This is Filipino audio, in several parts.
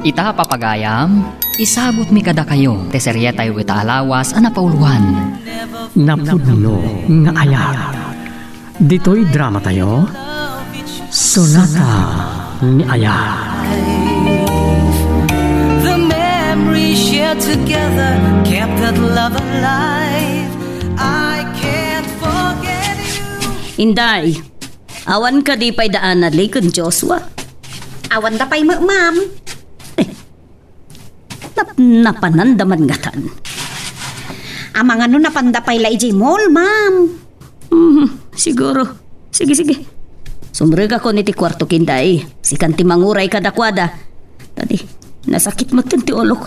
Ita papagayam, isabot mi kada kayo, teserya tayo ita alawas anapauluhan. Napudno nga ayat. Dito'y drama tayo, Sonata ni Ayat. The memories shared together kept that love alive. I can't forget you. Inday, awan ka di pa'y daan na likod Joshua. Awan da pa'y ma'am. Napanandaman nga tan. Amang ano napandapay la ijay mall, ma'am. Siguro. Sige. Sumrega ko niti kwarto kinday. Si kanti manguray kadakwada. Tadi, nasakit mo ti olok.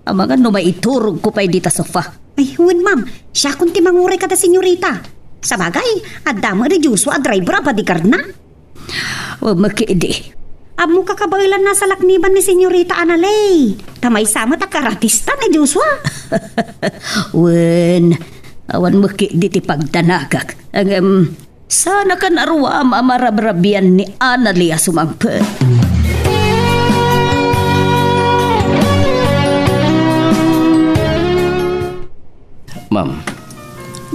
Amang ano may iturog ko pa'y dita sofa. Ay, huwag ma'am. Siya kung timanguray ka da senyorita. Sa bagay, adama rin Joshua driver abadikar na. O makiidi. Amo kakabailan na sa lakniban ni senyorita Analay. Tamay sama ta karatista ni Joshua. Wen, awan makiidi ti pagdanagak. Ang sana kan arwam amarabrabian ni Analia sumangpe. Ma'am,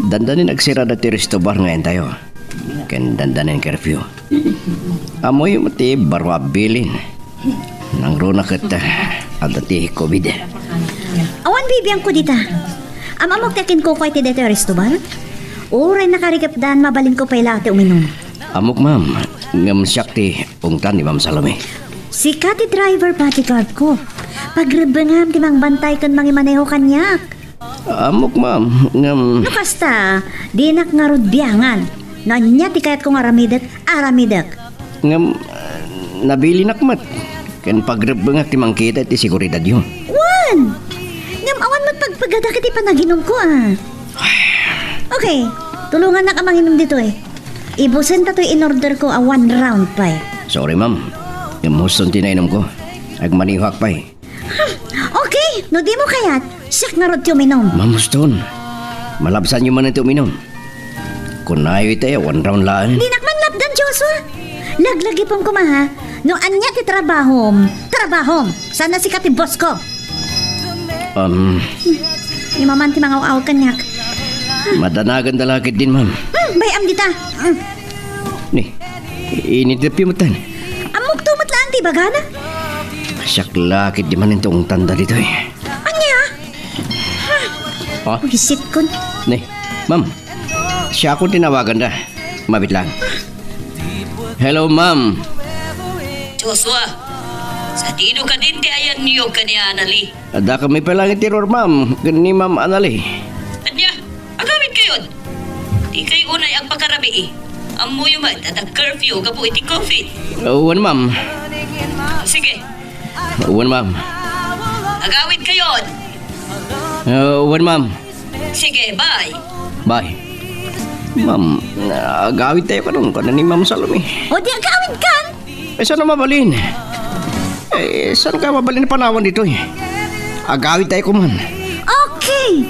dandanin nagsira dati resto bar ngayon tayo. Ken dandanin curfew. Amoy mati barwa bilin. Nang runa kita at dati COVID. Awan bibiyang ko dita. Amok takin ko kay ti dito resto bar. Oray nakarigap dan mabalin ko pa'y lahat uminom. Amok ma'am, ngam syakti ungtan ni Ma'am Salome. Si Kati driver bodyguard ko. Pagrebengam ti mang bantay kan mangimaneho kanyak. Amok ma'am, ngam... No kasta, di nak ngarod biyangan. Nanya ti kayat kong aramidak. Ngam, nabili nakmat. Ken pagrebengak ti mangkita ti seguridad yun. Wan! Ngam awan mo't pagpagada kiti panaginom ko Okay, tulungan na ka manginom dito eh. Ibusen ta to'y in-order ko 1 round pa eh. Sorry ma'am, ngam huston tinainom ko. Agmanihak pa eh. Okay, no di mo kayat, siyak nga rod yung minom. Ma'am huston, malabsan nyo man ito uminom. Kung nayo ito 1 round laan. Di nakman lapdan, Joshua. Laglagi pong kumaha. No anya ti trabahom. Sana si kati boss ko. Imaman ti mga aw kanyak. Madanagan dalakit din, ma'am. Bayam dita. Ni, initipi mo tan. Amok tumat lang ti bagana. Siyak lakit di man itong tanda dito eh. Anya? Wisit ko. Ni, ma'am. Siya akong tinawagan na. Mabit lang. Hello, ma'am. Joshua, sa dino ka din ti ayan niyo ka ni Anali. Ada kami palang itiror, ma'am. Ni Ma'am Anali. Anya, agawin kayo. Di kayo unay ang pagkarabi eh. Amoy man at ang curfew kapo iti coffee. Uwan, ma'am. Sige. Uwan, ma'am. Agawin kayo. Uwan, ma'am. Sige, bye. Bye. Ma'am, agawin tayo ka nun. Kana ni Ma'am Salome. O di agawin kan? Saan na mabalin? Saan ka mabalin na panawan dito eh? Agawin tayo ko man. Okay.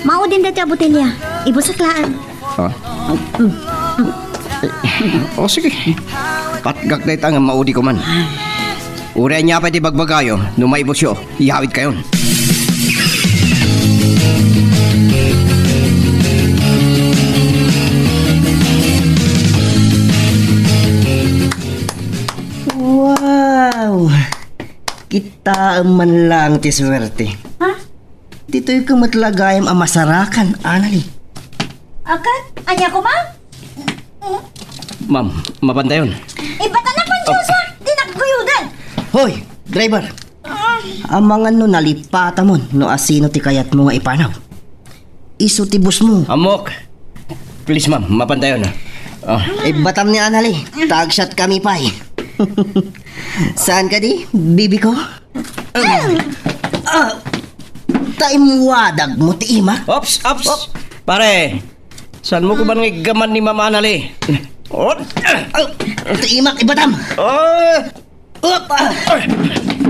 Mao din dati botelya. Ibusaklaan. O sige. Patgak na itang maudi ko man. Uray niya pa di bagbagayo. Numaibos siyo. Ihawid kayon. Wow! Kita man lang ti swerte. Ha? Dito'y kumatlagayam ang masarakan, Anali. Akat? Anya ko, ma'am? Ma'am, mapantayon. Ba't anak mo, Joshua? Di nakguyudan. Hoy, driver! Ang mga no nalipata mo no asino ti kayat mo nga ipanaw. Iso ti bus mo. Amok! Please, ma'am, mapantayon. Batam ni Anali. Tagshot kami pa eh. Saan ka di, bibi ko? Taimwadag mo ti ima. Ops! Pare! Saan mo ko ba gaman ni Ma'am Anali? Ti ima, ibatam!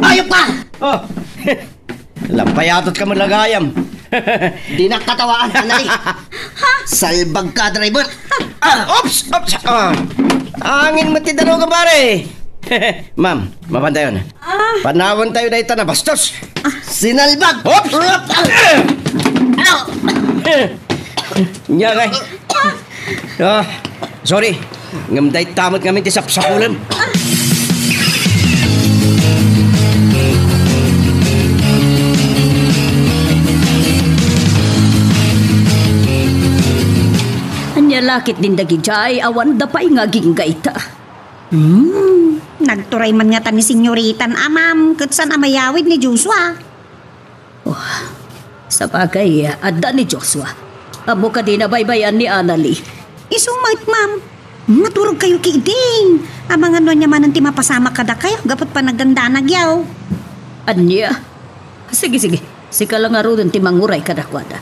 Ayok pa! Lampayatot ka malagayam. Di nakatawaan, Anali. Salbag ka, driver. Ops! Angin mo ti dalaw ka, pare. Ma'am, mapantayon. Panawon tayo dahil na bastos. Sinalbag! Oops! Nya kay. Sorry. Ngamday tamot kami ti sapsapulan. Anya lakit din dagi jay, awan da pa'y nga ginggayta. Nagturay man nga ta ni Senyoritan, amam, katsan amayawid ni Joshua. Sa bagay, adda ni Joshua. Amo ka din nabaybayan ni Annalie. Isumait, ma'am. Maturog kayo kiiding. Amang ano niya man ang timapasama kada kayo, gapot pa nagdanda nagyaw. Anya? Sige. Sika lang nga rin timanguray kadakwada.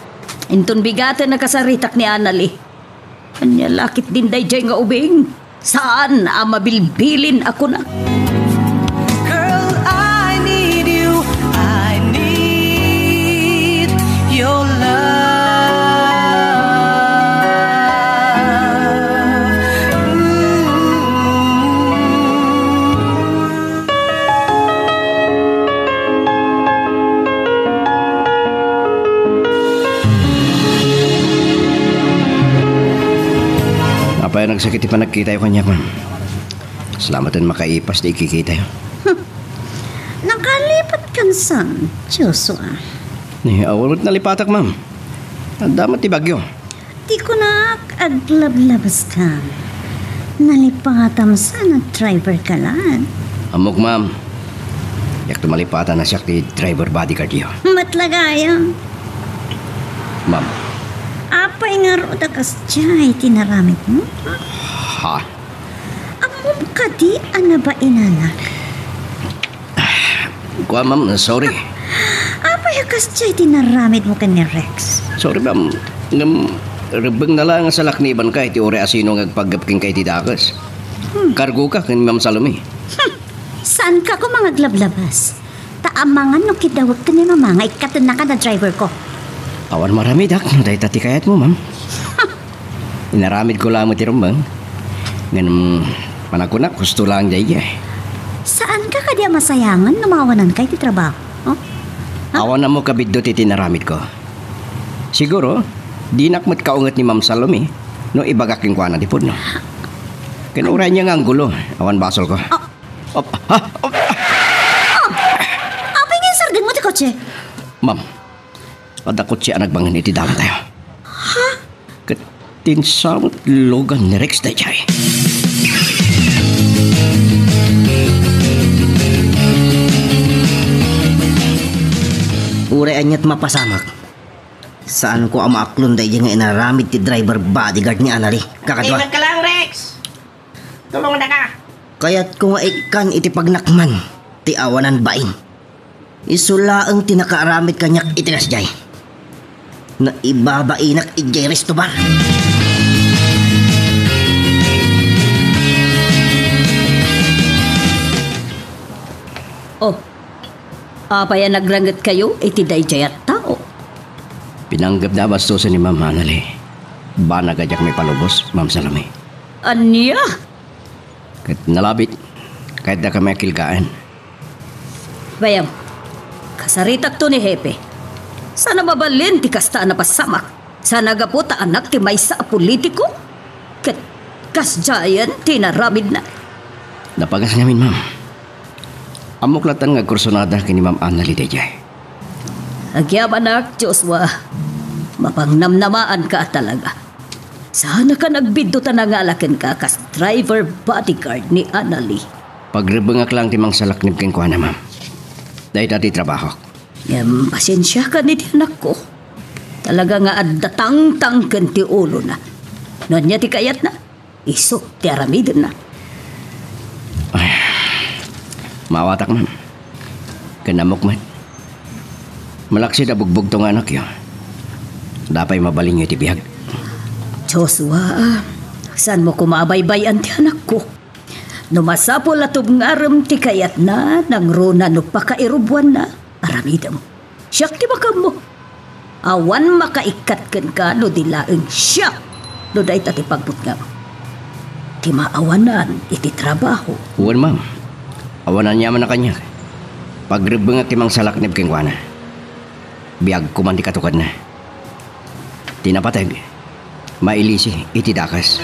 Inton bigatan na kasaritak ni Annalie. Anya lakit din day jay nga ubing. Saan mabilbilin ako na? Girl, I need you. I need your love. Apa yang nagsakit pa nagkita yung kanya, ma'am. Salamatan makaipas na ikikita yun. Nakalipat kan san, Joshua. Awalot na lipatak, ma'am. Ang damat ti bagyo. Di ko na aglablabas ka. Nalipatam sa driver ka lang. Amok, ma'am. Yak tumalipatan na siya ti driver bodyguard yun. Matlagayan. Ma'am. Apay nga ro dagas jay tinaramit mo? Ha? Amom ka di ana ba inanak? Kuha, ma'am. Sorry. Apay akas jay tinaramit mo ka ni Rex? Sorry, ma'am. Rebeng na lang sa lakniban ka iti ore asino ngagpagapking kay ti dakas. Kargo ka kan Ma'am Salome. Saan ka ko mga glablabas? Taamangan no kidawag ka ni mamanga ikatan na ka na driver ko. Awan marami dak, no dahil tati kayat mo, ma'am. Inaramid ko lang mo ti rumbang. Ganun, panakunak, gusto lang dahil Saan ka kadya masayangan namawanan kay ti trabaho? Oh? Awan na mo kabiddo ti tinaramid ko. Siguro, di nakmat kaungat ni Ma'am Salome, no ibagaking kwa na di po, no? Kinuray niya nga ang gulo, awan basol ko. Apay nga yung sardin mo ti kotse? Ma'am, adakot siya nagbangan iti dama tayo. Ha? Katinsamot logan ni Rex na jay. Ure anyat mapasamak. Saan ko ang maaklon dahil nga inaramid ti driver bodyguard ni Annalie. Kakadwa. Ka lang, Rex. Tulungan na ka. Kaya't ko nga ikan iti pagnakman ti awanan bain. Isula ang tinakaaramid kanyak itigas jay. Na ibabainak ijay restobar. Apaya nagrangat kayo, iti dayjay at tao. Pinanggap na bastusan ni Ma'am Annalie. Ba nagajak may palubos, Ma'am Salome. Anya? Kahit nalabit, kahit na kami kilgaan. Bayam, kasaritak to ni Hepe. Sana mabalin ti kasta na pasamak. Sana gaputa anak ti may sa politiko. Kat kasjayan tinaramid na. Napagas namin, Ma'am. Amuklatan nga kursunada kini Ma'am Annalie dayjay. Agyam anak, Joshua. Mapangnamnamaan ka talaga. Sana ka nagbiddo tanangalakin ka kas driver bodyguard ni Annalie. Pagrebengak lang timang salaknib ken kuha na, Ma'am. Dahil dati trabaho. Pasensya ka ni anak ko. Talaga nga addatang-tang ti ulo na. Noon niya ti kayat na. Isok ti aramidin na. Mawatak, Ma'am. Kanamok man. Malaksi na bugbog tong anak yun. Dapay mabaling yun ti bihag. Joshua, saan mo kumabaybayan ti anak ko? Numasapol at ngaram ti kayat na nang rona no pakairubuan na. Aramida mo. Siyak ti makam mo. Awan makaikat ka no dilaeng siya. No dahi tati pagbut nga. Ti maawanan iti trabaho. Uwan, Ma'am. Awanan niya man na kanya. Pagribang at timang salaknib keng kuana. Biag kuman di katukad na. Tinapatag. Mailisi iti dakas.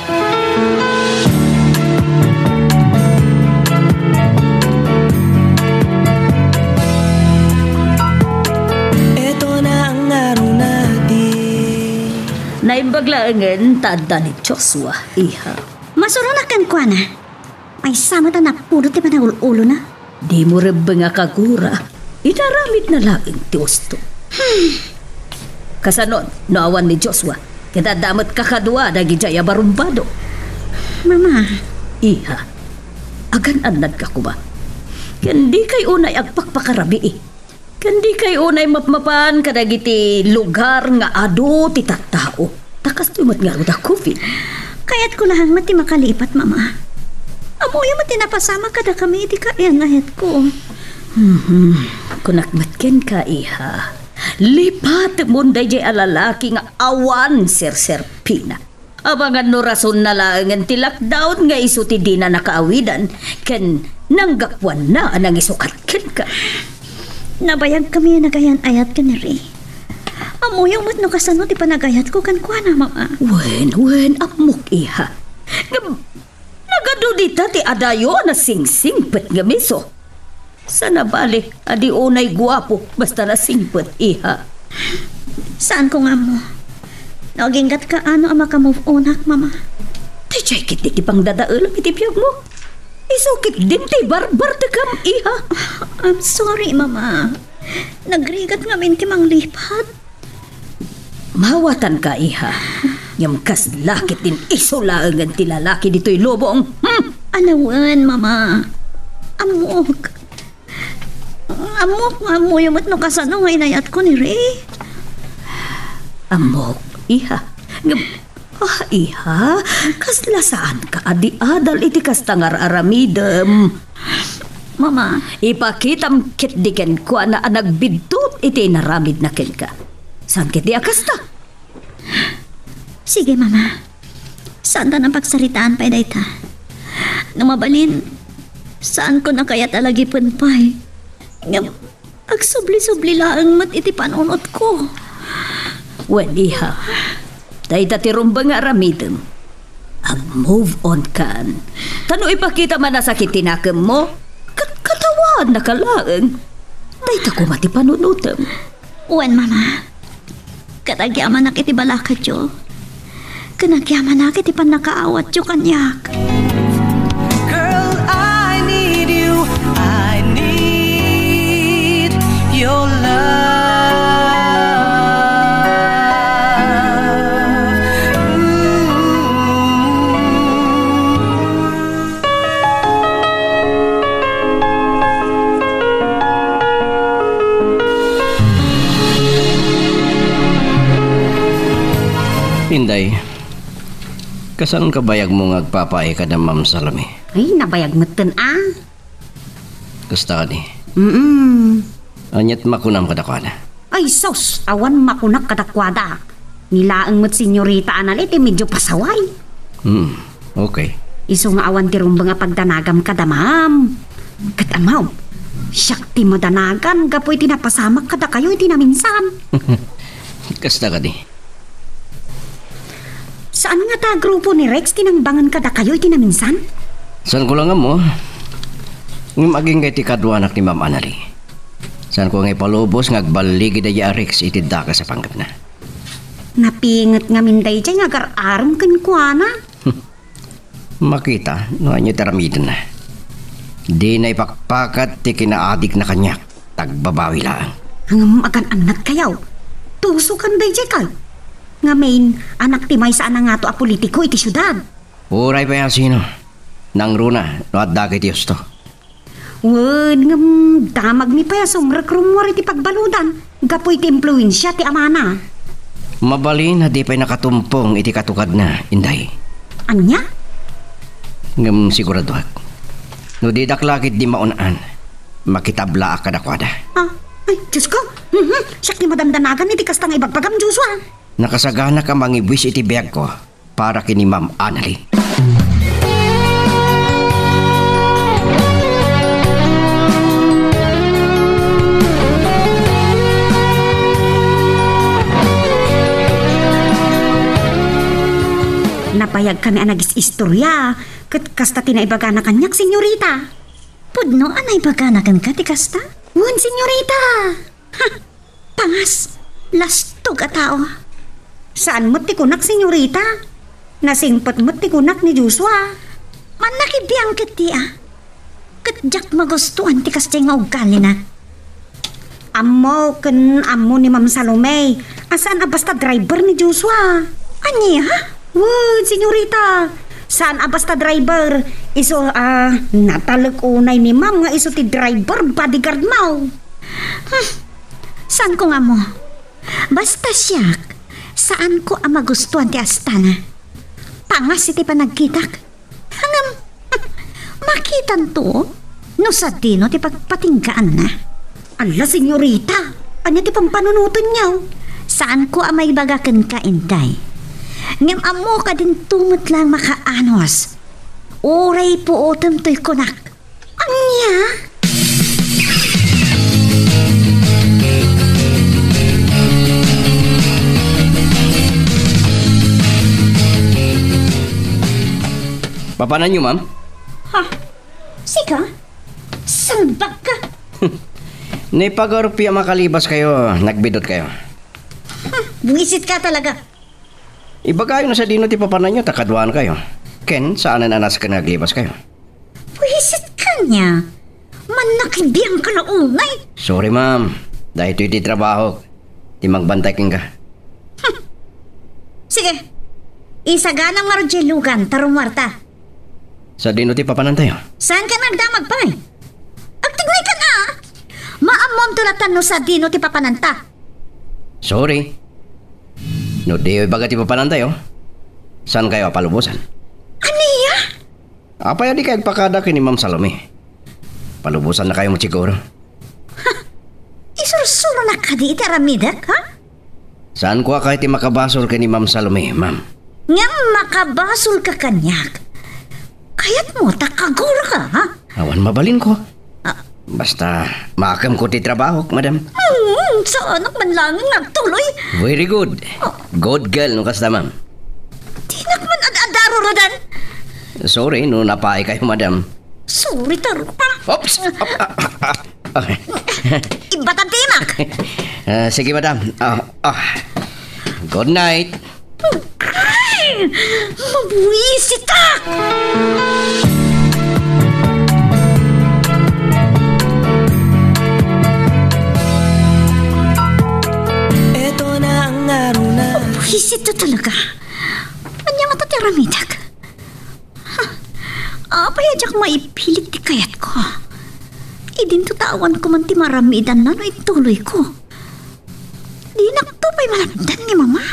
Ito na ang araw natin. Naimbaglaangan tada ni Joshua, iha. Masurunakan ko na. May sama ta napulot ti panangulo na. Di mo rin nga kagura. Inaramid na laing ti gusto. Kasanon, naawan ni Joshua. Kadadamat kakadwa na gijaya barumbado. Mama, Iha, agan-anad ka ko ba? Kandi kay unay agpakpakarabi eh. Kandi kay unay mapmapan kadagiti lugar nga ado ti tattao. Takas tumat nga ruda COVID. kaya't ko lahang mati makalipat, mama. Amoy mati napasama kada kami iti kayangahet ko. Kunakmatken ka, iha. Lipat mo day alalaki nga awan, Sir Pina. Abangan no rason na lang ti lockdown nga iso ti di na nakaawidan. Ken nanggakwan na anang isukatken ka. Nabayag kami nagayan ayat ka ni Ray. Amoy mat no kasano ti panagayat ko kan kuha na, mama. Wen, amok, iha. Nagado dita ti adayo na sing-singpet nga miso. Sana bali, adi unay guwapo, basta na singpet, iha. Saan ko nga mo? Naginggat ka ano ang makamove on hak, mama? Ti kit di pang dadaalam iti piyag mo. Isukit din ti barbar te kam, iha. I'm sorry, mama. Nagrigat nga min ti mang lipat. Mawatan ka, iha. Yung kas lakit din isulaangan ti lalaki dito'y lobong. Alawan, mama. Amok. Amok nga mo yung mat no kasano nga inayat ko ni Ray. Amok, iha. Iha, kasla saan ka adi adal iti kastangar aramidem. Mama, Ipakitam kit diken ko na nagbidtot iti naramid na ken ka. Saan kit di akasta? sige, mama. Saan ta nang pagsaritaan pa dayta? Namabalin, saan ko na kaya talagi panpay? Agsubli-subli lang mat iti panunot ko. Well, iha, dahil dati rumbang aramidem. Ag-move on kan. Tano ipakita man na sakit tinakam mo? Katawan na kalaang. Dahil tako mati panunutem. Uwan, mama. Katagyaman na kiti balakat yo. Kanagyaman na kiti panakaawat yo kanyak. Girl, I need you. I need your love. Inday, kasan kabayag mo ngagpapaay ka na Ma'am Salome? Ay, nabayag matan Kasta ka ni? Mm-mm. Anyat makunam ka na. Ay, sos, awan makunak kadakwada. Nilaang mo't senyorita analit, medyo pasaway. Okay. Iso nga awan ti rumbang nga pagdanagam kada, ma'am. Katamaw, syakti mo danagan, gapoy tinapasamak kada kayo, itinaminsan. Kasta ka ni? Saan nga ta grupo ni Rex tinangbangan kada kayo, itinaminsan? Saan ko lang mo? Ng maging kay tikadwanak ni Ma'am Anali. Saan ko nga ipalubos ngagbaligi da yarix itida ka sa panggap na. Napingat nga minday dyan nga gar-aram kan kuana. Makita, no anyo taramidan na. Di na ipakpakat ti kinaadik na kanyak. Tagbabawi lang. Ang magan-anat kayaw. Tusukan day dyan kay. Nga main, anak timay saan nga to a politiko iti syudad. Uray pa yan sino. Nang runa, no at dagit yos to. Wen, nga damag mi pa yasong rekrumwar iti pagbaludan. Gapoy ti impluensya ti amana. Mabalin na di pa'y nakatumpong iti katukad na, Inday. Anya? Ngam siguraduhat. No di daklakit di maunaan, makitabla ka dakwada. Ah, ay, Diyos ko. Siyak ni madamdanagan iti kasta nga ibagpagam, Joshua. Nakasagana ka mangibwis iti biyag ko para kini Ma'am Anali. bayag kami anagis istorya. Kat kasta tinaibaga na kanyak, senyorita. Pudno, anay baganakan ka, ti kasta? Wan, senyorita. Ha, pangas. Lastog a tao. Saan mo't tikunak, senyorita? Nasingpat mo't tikunak ni Joshua. Man nakibiyang kiti Kadyak magustuhan ti kasta nga ugali na. Amo ni Ma'am Salome. Asaan basta driver ni Joshua? Ani ha? Wud, senyorita. Saan basta driver? Iso, natalag unay ni Ma'am nga iso ti driver, bodyguard mo. Saan ko nga mo? Basta siya, saan ko ang magustuhan ti Astana? Pangas iti panagkitak. Hangam, makitan to, no sa dino ti pagpatinggaan na. Ala, senyorita, anya ti pampanunutan niyaw? Saan ko ang may bagakan ka, Inday? Ngam amo ka din tumot lang makaanos. Oray po otem to'y kunak. Anya? Papanan niyo, ma'am? Ha? Sika? Salbag ka? Nipag-orpya makalibas kayo, nagbidot kayo. Buwisit ka talaga. Iba kayo na sa dino ti papanan niyo, takadwaan kayo. Ken, saan na nanas ka naglibas kayo? Buwisit ka niya. Manakibiyang ka na unay. Sorry, ma'am. Dahil ito'y ti trabaho. Ti magbantay king ka. Sige. Isaganang marjelugan, tarumwarta. Sa dino ti papanan tayo? Saan ka nagdamag pa eh? Agtignay ka na. Maamom tulatan no sa dino ti papananta. Sorry. No diyo'y baga ti papanan tayo. Saan kayo palubusan? Aniya? Apay di kayo pakada kini Ma'am Salome. Palubusan na kayo mo siguro. Isursuro na ka di iti aramidak, ha? Saan ko kahit ti makabasol kini Ma'am Salome, ma'am? Nga makabasol ka kanyak. Kaya't mo, takagura ka, ha? Awan mabalin ko. Basta, makam ko ti trabaho, madam. Sa anak man lang nagtuloy. Very good. Good girl, no kasta, ma'am. Tinak man adaro rodan. Sorry, no napaay kayo, madam. Sorry, taro pa. Oops! Okay. Iba ta timak. Sige, madam. Good night. Ay! Mabuisit ka! Eto na ang araw na. Mabuisit to talaga. Anya matatiramidag. Apayadyak maipilit ti kayat ko. Idin tutawan ko man ti maramidan na no ituloy ko. Di naktupay malabdan ni mama.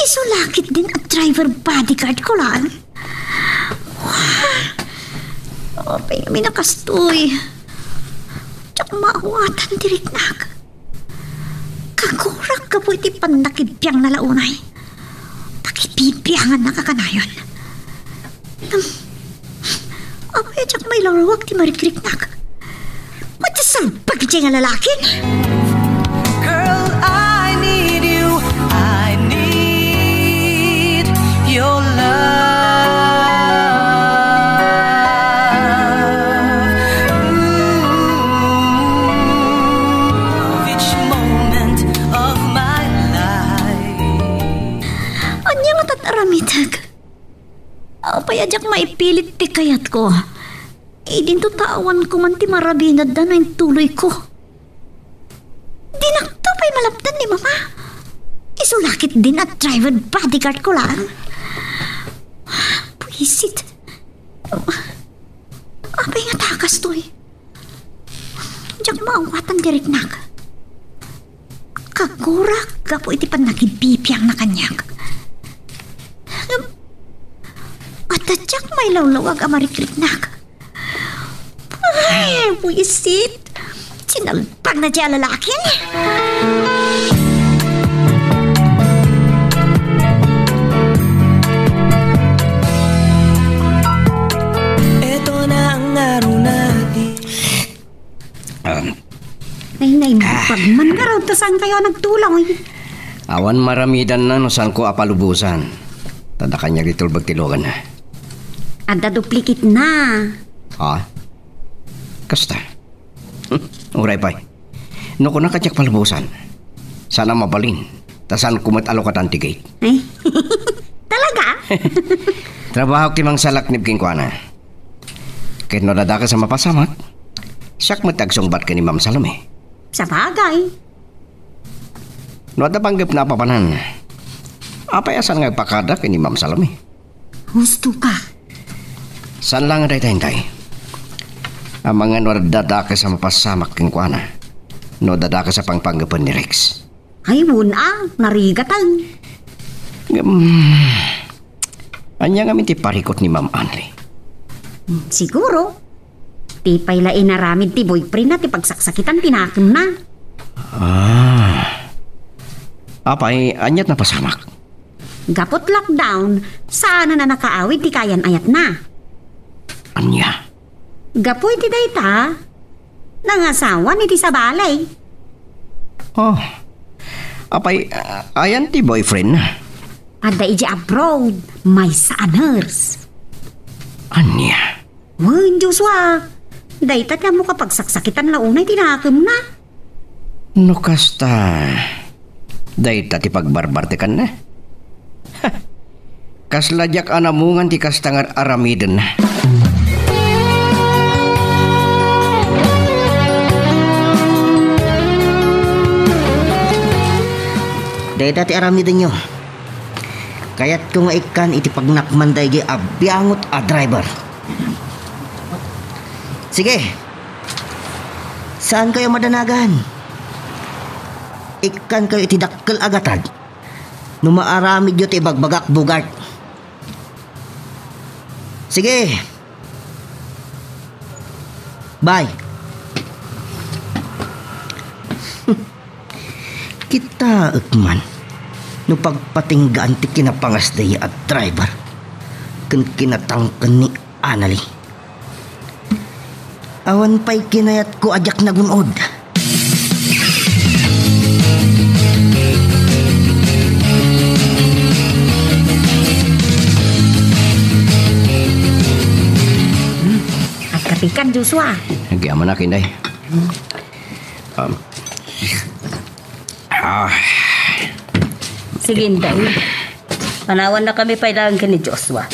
Isulakit din at driver bodyguard ko lang. Apay kami nakastoy. Tsak maawatan diriknag. Kagurak ka po iti panakibiyang nalaunay. Takibibiyangan na kakanayon. Apay tsak may larawag ti marikriknag. Matisalpag dyan nga lalakin. Girl, I need you. I need your love. Each moment of my life. Anya matataramidag. Apayadyak maipilit ti kayat ko. Idin tawan ko man ti marabinad na yung tuloy ko. Di naktupay malapdan ni mama. Isulakit din at driver bodyguard ko lang. Puisit. Apay nga takas to eh. Diyak maawatan diriknag. Kagurak ka po iti pan nakibibiyang na kanyak. At diyak may lawlawag amarikliknag. Ay, puisit. Sinalpag na dyan lalakin. Eto na ang araw natin. Nay, pagman ka raw, saan kayo nagtulang? Awan maramidan na no saan ko apalubusan. Tada kanya gitulbag tilugan na. Adda duplicate na. Ha? Kasta? Uray pa'y. No ko nakatyak palabusan. Sana mabalin. Tasan kumat alokat antigate. Ay, talaga? Trabaho timang salak ni Bking Kuana. Kahit no nadaka sa mapasamat, siyak matagsungbat ka ni Ma'am Salome. Sa bagay. No panggap na papanan. Apa yasan nga pakada ka ni Ma'am Salome? Gusto ka. San lang rin tayo. Ang mga no dadaka sa mapasamak Bking Kuana. No dadaka sa pangpanggapan ni Rex. Ay, wuna. Narigatan. Anya nga minti parikot ni Ma'am Anli. Siguro. Ti pailain na ramid ti boyfriend na ti pagsaksakitan tinakim na. Apay, anyat na pasamak. Gapot lockdown, sana na nakaawid ti kayan ayat na. Anya? Gapoy ti dayta. Nangasawa ni ti sa balay. Oh. Apay, ayan ti boyfriend na. Ada iji abroad, may saaners. Anya? Wan, Joshua. Dayta ka mo kapag saksakitan launay tinakim na. No kasta. Dayta ti pagbarbarte kan na. Kasladyak anamungan ti kastangar aramiden na. Dayta ti aramiden nyo. Kayat ko nga ikan iti pagnakman daygi abyangot a driver. Sige. Saan kayo madanagan? Ikan kayo iti dakkel agatag. Numaaramid yo ti bagbagak bugart. Sige. Bye. Kita man. No pagpatinggaan ti kinapangas day at driver. Ken kinatangken ni Anali. Awan pa'y kinayat ko ajak na gunod. At kapikan, Joshua. Nagyaman na kinday. Sige, Inday. Panawan na kami pailangan ka ni Joshua.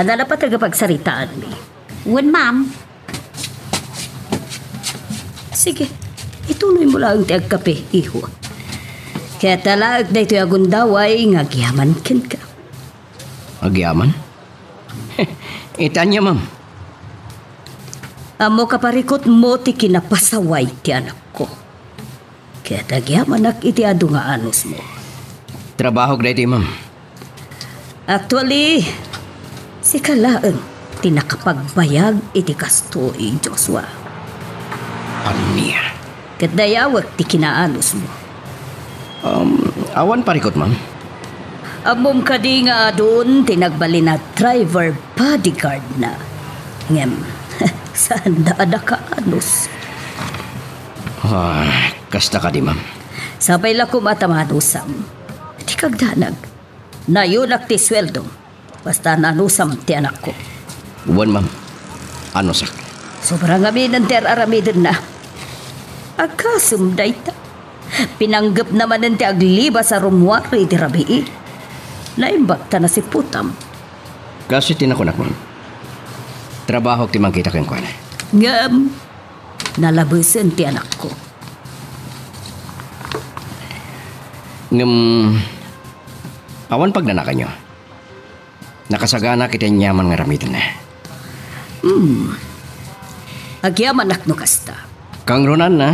Ada na pa tagapagsaritaan ni. Wan, ma'am. Sige, ituloy mo lang ti agkape, iho. Kaya talaag na ito'y agundaway nga giyaman kin ka. Agyaman? Itanya, ma'am. Amo kaparikot mo ti kinapasaway ti anak ko. Kaya tagyaman ak iti adu nga anos mo. Trabaho grade, ma'am. Actually, si Kalaang tinakapagbayag iti kastoy, Joshua. Anya? Kat dayawag ti kinaanos mo. Awan parikot, ma'am. Amom ka di nga doon tinagbali na driver bodyguard na. Ngem, saan daada ka anos? Kasta ka di, ma'am. Sabay la kumatamanusam. Di kagdanag. Nayunak ti sweldo. Basta nanusam ti anak ko. Uwan, ma'am. Ano sak? Sobrang aminan ti aramidin na. Agkasum dayta. Pinanggap naman ng ti agliba sa rumwari ti rabii. Naimbakta na si Putam. Kasi tinakunak, ma'am. Trabaho ti mangkita kang kwan. Ngam, nalabusin ti anak ko. Awan pag nanaka nyo. Nakasagana kita nyaman nga ramitan na. Agyaman nakno kasta. Kang Ronan na,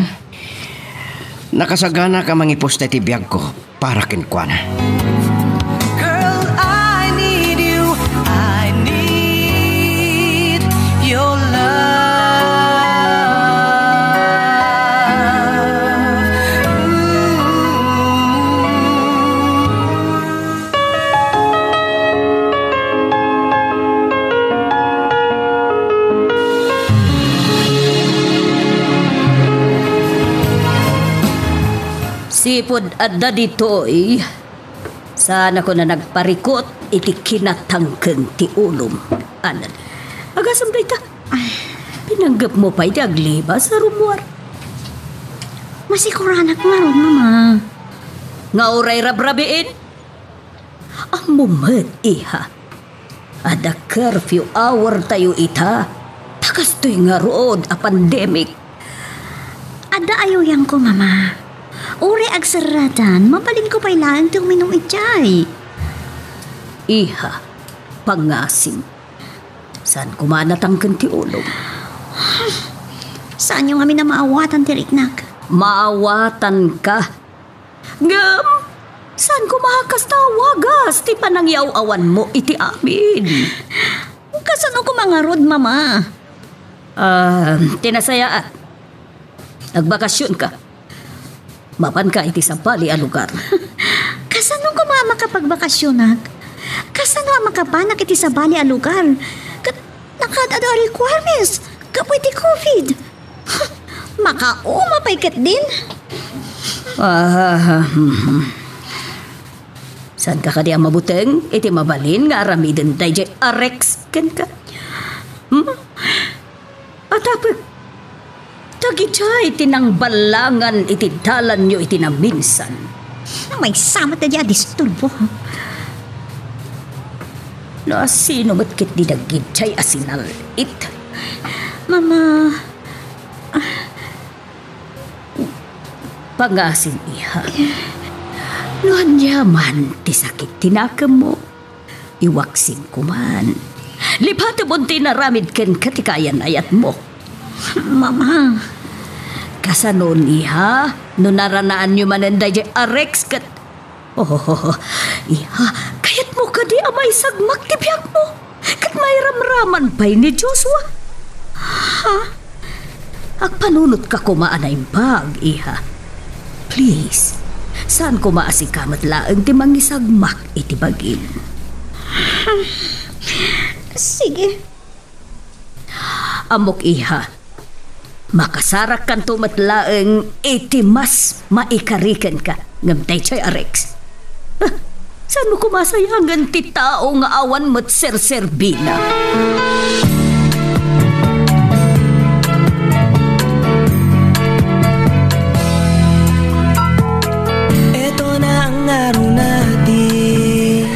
nakasagana ka mangipos na tibiyag ko para kinkwana. Girl, I need you. I need your love. Sipod adda ditoy, Sana ko na nagparikot iti kinatangken ti ulom. Anan, agasam day ta. Pinanggap mo pa iti agliba sa rumuar. Masikuranak nga ron, mama. Nga oray rabrabiin? Ang mumat, iha. Ada curfew hour tayo ita. Takas to'y nga rood a pandemic. Ada ayaw yang ko, mama. Uri agsaratan, mabalin ko pa ilaan itong minong itjay. Iha, pangasim. Saan kumanatangkan ti ulong? Saan yung amin na maawatan ti Riknak? Maawatan ka. Ngam, saan kumakas na wagas ti panangyaw-awan mo iti amin? Kasano ko mga rod, mama? Tinasayaan. Nagbakasyon ka. Mapan ka iti sa bali a lugar. Kasano ko mama kapag bakasyonak? Kasano ang makapanak iti sa bali a lugar? Nakadada requirements. Kapoy ti COVID. Makauma pa ikat din. Saan ka kadi ang mabuteng? Iti mabalin nga aramiden tayo dyan arex kan ka. Atapag, tagichay tinang balangan iti dalan nyo iti naminsan. May samat na dyan disturbo. Na sino matkit di nagichay asinal it? Mama, Pangasin iha. Noon yaman ti sakit tinakam mo. Iwaksin ko man. Lipati mo tinaramid ken katikayan ayat mo. mama, Kasanon iha, no naranaan nyo mananday di arex kat... Iha, kayat mo ka di amay sagmak ti biyak mo. Kat may ramraman pa'y ni Joshua. Agpanunot ka kumaanay pag, iha. Please, saan ko maasikamat laang ti mangisagmak iti bagin? sige. Amok iha, makasarak kan tumatlaang iti mas maikarikan ka ngam tay chay arex. Saan mo kumasayangan ti tao nga awan mo't serserbina? Eto na ang araw natin.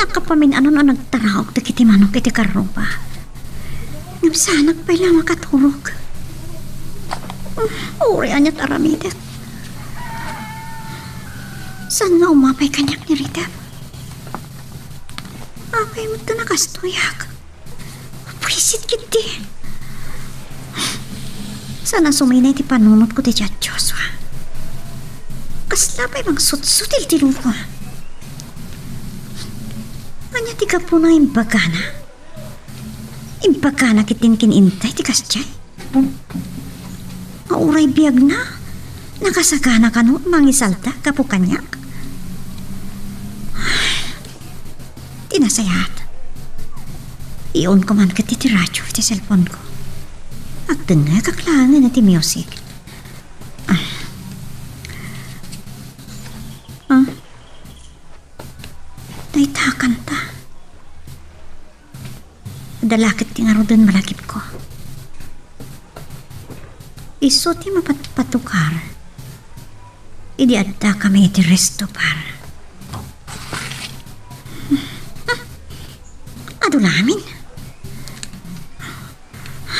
Nakapaminanon na nagtaraog ti kiti manok iti karuba. Ngapsanak pa lang makaturog. Uri anyat aramidet. Saan nga umapay kanyak ni Rita? Apay mo ito nakastuyak. Pwisit kiti. Sana suminay ti panunot ko ti Diyat Joshua. Kasla pa'y magsutsutil ti lupa. Anya ti kapo na imbagana. Imbagana kitin kinintay ti kasjay. Mauray biyag na. Nakasagana ka no, mangisalta kapo kanyak. Tinasayat. Iyon ko man kati ti radyo ti cellphone ko. Agdan nga kaklangan na ti music. Naitakan ta. Dalakit ti nga ro dun malagip ko. Iso ti mapatpatukar. Idi adda kami iti resto par. Adulamin.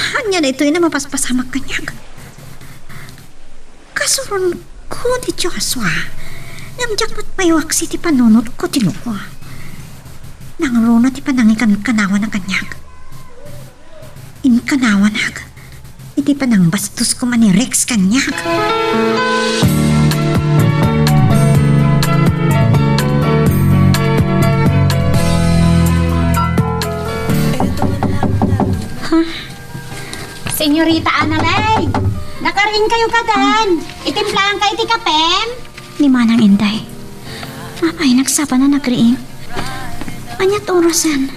Hanya na ito na mapaspasamak kanyag. Kasuron ko ti Joshua. Namjak mo't maywak si ti panunod ko ti luko. Nangruna ti panangikan kanawan ng kanyag. Inkanawan hag. Iti panang bastos ko man ni Rex kanyag. Senyorita Analay, nakaring kayo kadan. Itimplahan kayo ti kapem. Ni Manang Inday. Mapay, nagsapa na nagriing. Anyat orasan.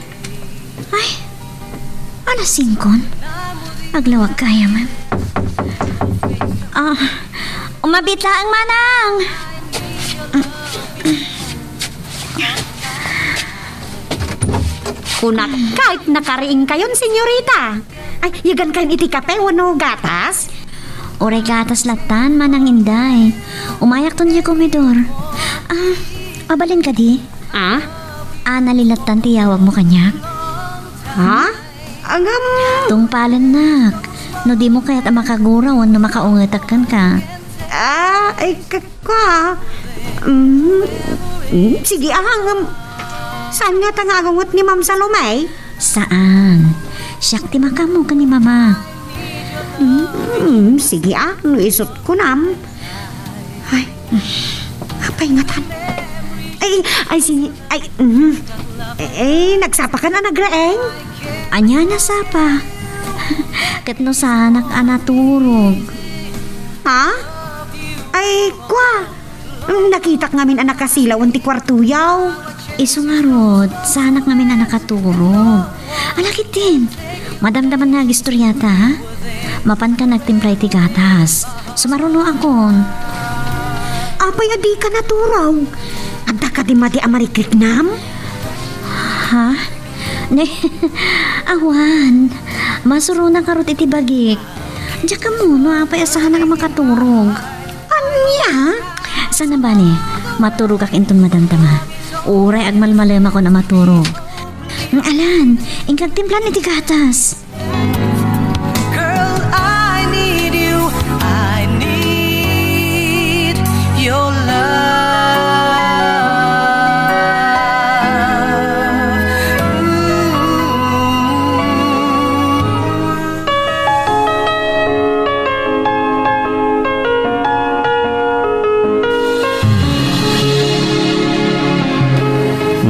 Ay, alas 5. Aglawag kaya, ma'am. Umabit lang, Manang. Kunak, kahit nakariing kayon, senyorita. Ay, yagan kayo iti kape, wano gatas? Oray gatas latan, manang inday. Umayak ton yung komedor. Abalin ka di? Nalilatan tiyawag mo kanyak. Ha? Angam... Tungpalan nak. No di mo kaya't makaguraw no makaungatakan ka. Ay, kakwa. Sige, angam... Saan nga tangagungot ni Ma'am Salome? Saan? Siyak ti makamo ka ni mama. Sige, isot ko nam. Ay, apay ngatan. Sige, nagsapa ka na nagraeng? Anya nasapa. Kat no sanak anaturog. Ha? Ay, kwa. Nakita ngamin anak kasilaw ti kwartuyaw. Iso nga rod, sanak namin na nakaturog. Alakit din. Madamdaman na gistoryata, ha? Mapan ka nagtimpray ti gatas. Sumaruno akon. Apay adi ka naturaw. Anta ka di mati amarikliknam? Ha? Ne, awan. Masuruna karot iti bagik. Diya ka muna, apay asahan na makaturog. Anya? Sana ba ni? Maturog ak intong madamdama. Uray agmalmalema ko na maturog. Ang alan, ingkag timplan iti gatas. Girl, I need you. I need your love.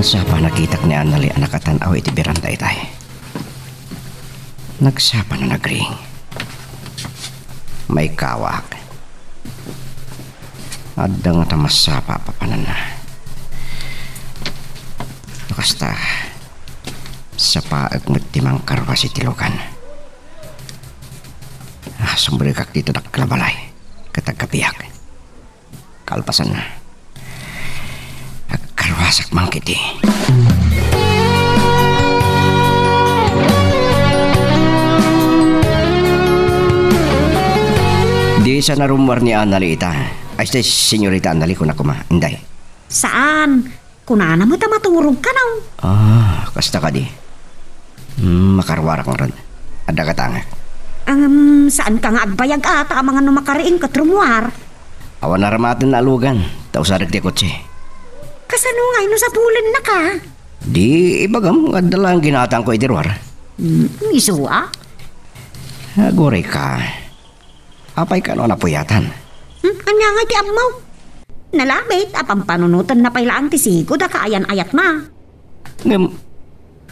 Nagsapa nakitak ni Anali anak katanaw iti biranda itay. Nagsapa na nagring. May kawak. Adda nga tamasapa papanan na. Nakasta sa paag mutimang karwa si tilukan. Sumbrikak dito naklabalay. Katagkapiyak. Kalpasan na. Karwasak mangkiti. Di sa narumwar ni Anali ita. Ay sa senyorita Anali ko na kuma. Inday. Saan? Kunana mo ta maturog ka naw. Kasta ka di. Makarwara kang ron. Ada katanga. Saan ka nga agbayag ata ang mga numakariing katrumwar? Awan na ramatin na alugan. Tausadag di kotse. Kasano nga ino sa pulan na ka? Di ibagam nga dalang ginatang ko idirwar. Isuwa? Agoray ka. Apay ka no napuyatan. Anya nga ti amaw? Nalamit apang panunutan na pailaang tisigo da kaayan-ayat na. Ngam,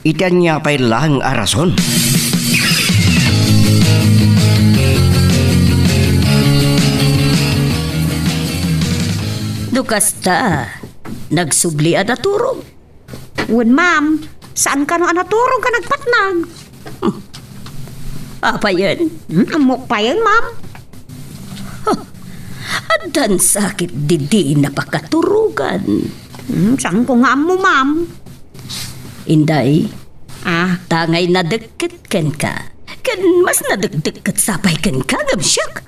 itian niya pa'y lahang arason. Dukasta, nagsubli at naturog. Wen, ma'am, saan ka no anaturog ka nagpatnag? Apa yan? Amok pa yan, ma'am. Adan sakit didi napakaturugan. Saan ko nga mo, ma'am? Inday, tangay nadagkat ken ka. Ken mas nadagdagat sapay ken ka, gamsyak.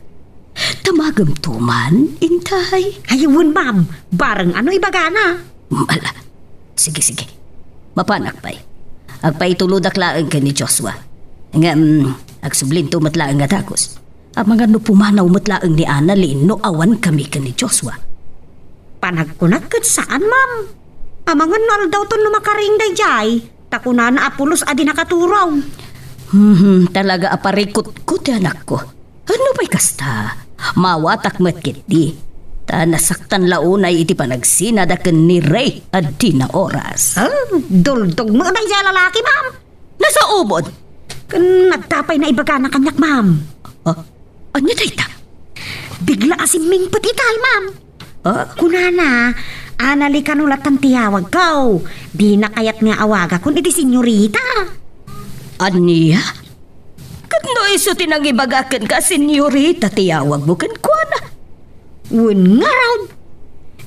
Tamagam tuman, intay. Ayun, ma'am. Barang ano ibagana? Mala. Sige. Mapanak pa'y. Agpa'y tuludak laang ka ni Joshua. Nga, agsublin tumatlaang nga takos. Ang mga nupumanaw matlaang ni Annalyn no awan kami ka ni Joshua. Panagkunak kat saan, ma'am? Ang mga nal daw to lumakaring day jay. Takuna na apulos adi nakaturaw. Talaga aparikot-kot anak ko. Ano ba'y kasta? Mawatak matkit di. Ta nasaktan launay iti panagsinadakan ni Ray at di na oras. Duldog mo na siya lalaki, ma'am. Nasa ubod? Nagtapay na ibaga na kanyak, ma'am. Ano dayta? Bigla asim mingput itay, ma'am. Kunana, anali kanulat ang tiyawag ko. Di na kayat nga awaga kun iti senyorita. Aniya? Katno iso tinang ibagakan ka, senyorita, tiyawag mo kan kuana. Wun nga raw.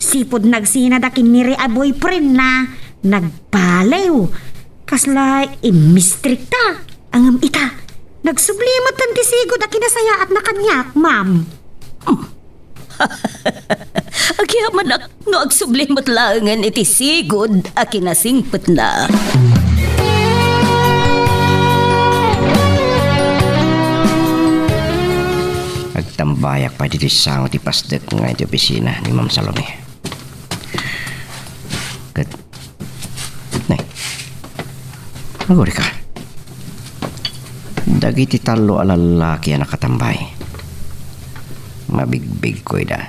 Sipod nagsinadakin ni Ray a boyfriend na nagbalew. Kaslay, imistrikta. Ang ita, nagsublimat ang tisigod na kinasaya at nakanyak, ma'am. Agyaman ak, no agsublimot langan iti sigod a kinasingpet na. Nagtambayak pa dito sa ti pasdet nga iti opisina ni Ma'am Salome. Kat... Nay, maguri ka. Dagiti talo alalaki ang nakatambay. Mabigbig ko ida.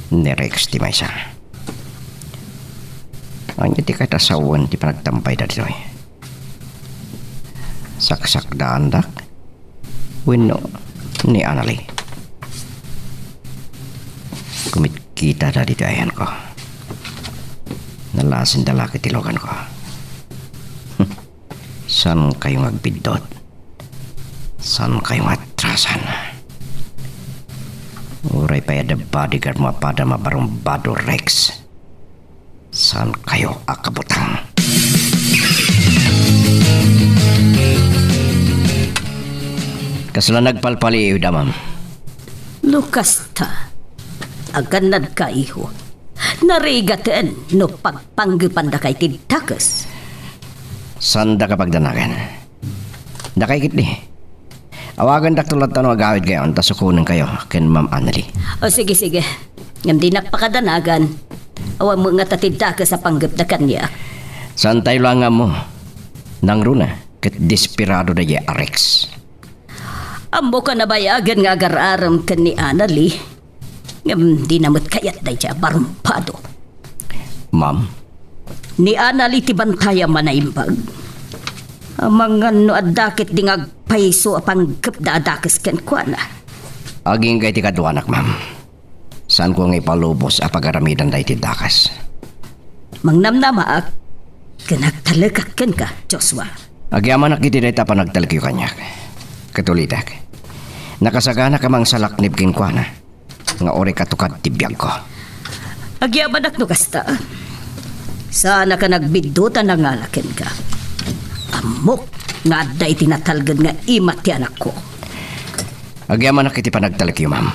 Ni Rex ti Maysa. Anya ti katasawan ti panagtampay da dito. Saksak daandak. Wino ni Anali. Kumit kita da dito ayan ko. Nalasin dalaki tilogan ko. San kayo magbidot? San kayo matrasan? Uray pa yada bodyguard mo pada mabarumbado Rex. San kayo akabutang? Kasala nagpalpali da, ma'am. Lukas ta, aganad ka iho. Narigatan no pagpanggipan da kay tidtakas. Sanda kapag danagan. Dakay kitli. Awagan dak tulad tanong agawid kayo ang tasukunan kayo ken Ma'am Annalie. O sige. Ngam di nakpakadanagan. Awan mo nga tatidtakas sa panggap da kanya. Santay lang nga mo. Nang runa, ket desperado da ya Rex. Ambo ka nabayagan nga agararam ken ni Annalie. Ngam di namot kayat da siya barumpado. Ma'am? Ni Annalie ti bantaya manaimbag. Amang ano adakit di ngagpaiso apang gap da adakas ken kuana. Aging kay ti kaduanak, ma'am. Saan ko nga ipalubos a pagaramidan da iti dakas? Mangnamnamaak, kanagtalagak ken ka, Joshua. Agyaman nakiti da ita panagtalagyo kanyak. Katulidak. Nakasagana ka mang salaknib kin kuana. Nga ori katukad ti biyag ko. Agyaman ak no kasta. Sana ka nagbidutan na ngalakin ka. Amok nga day tinatalgad nga imat ti anak ko. Agyaman na kiti panagtalagyo, ma'am.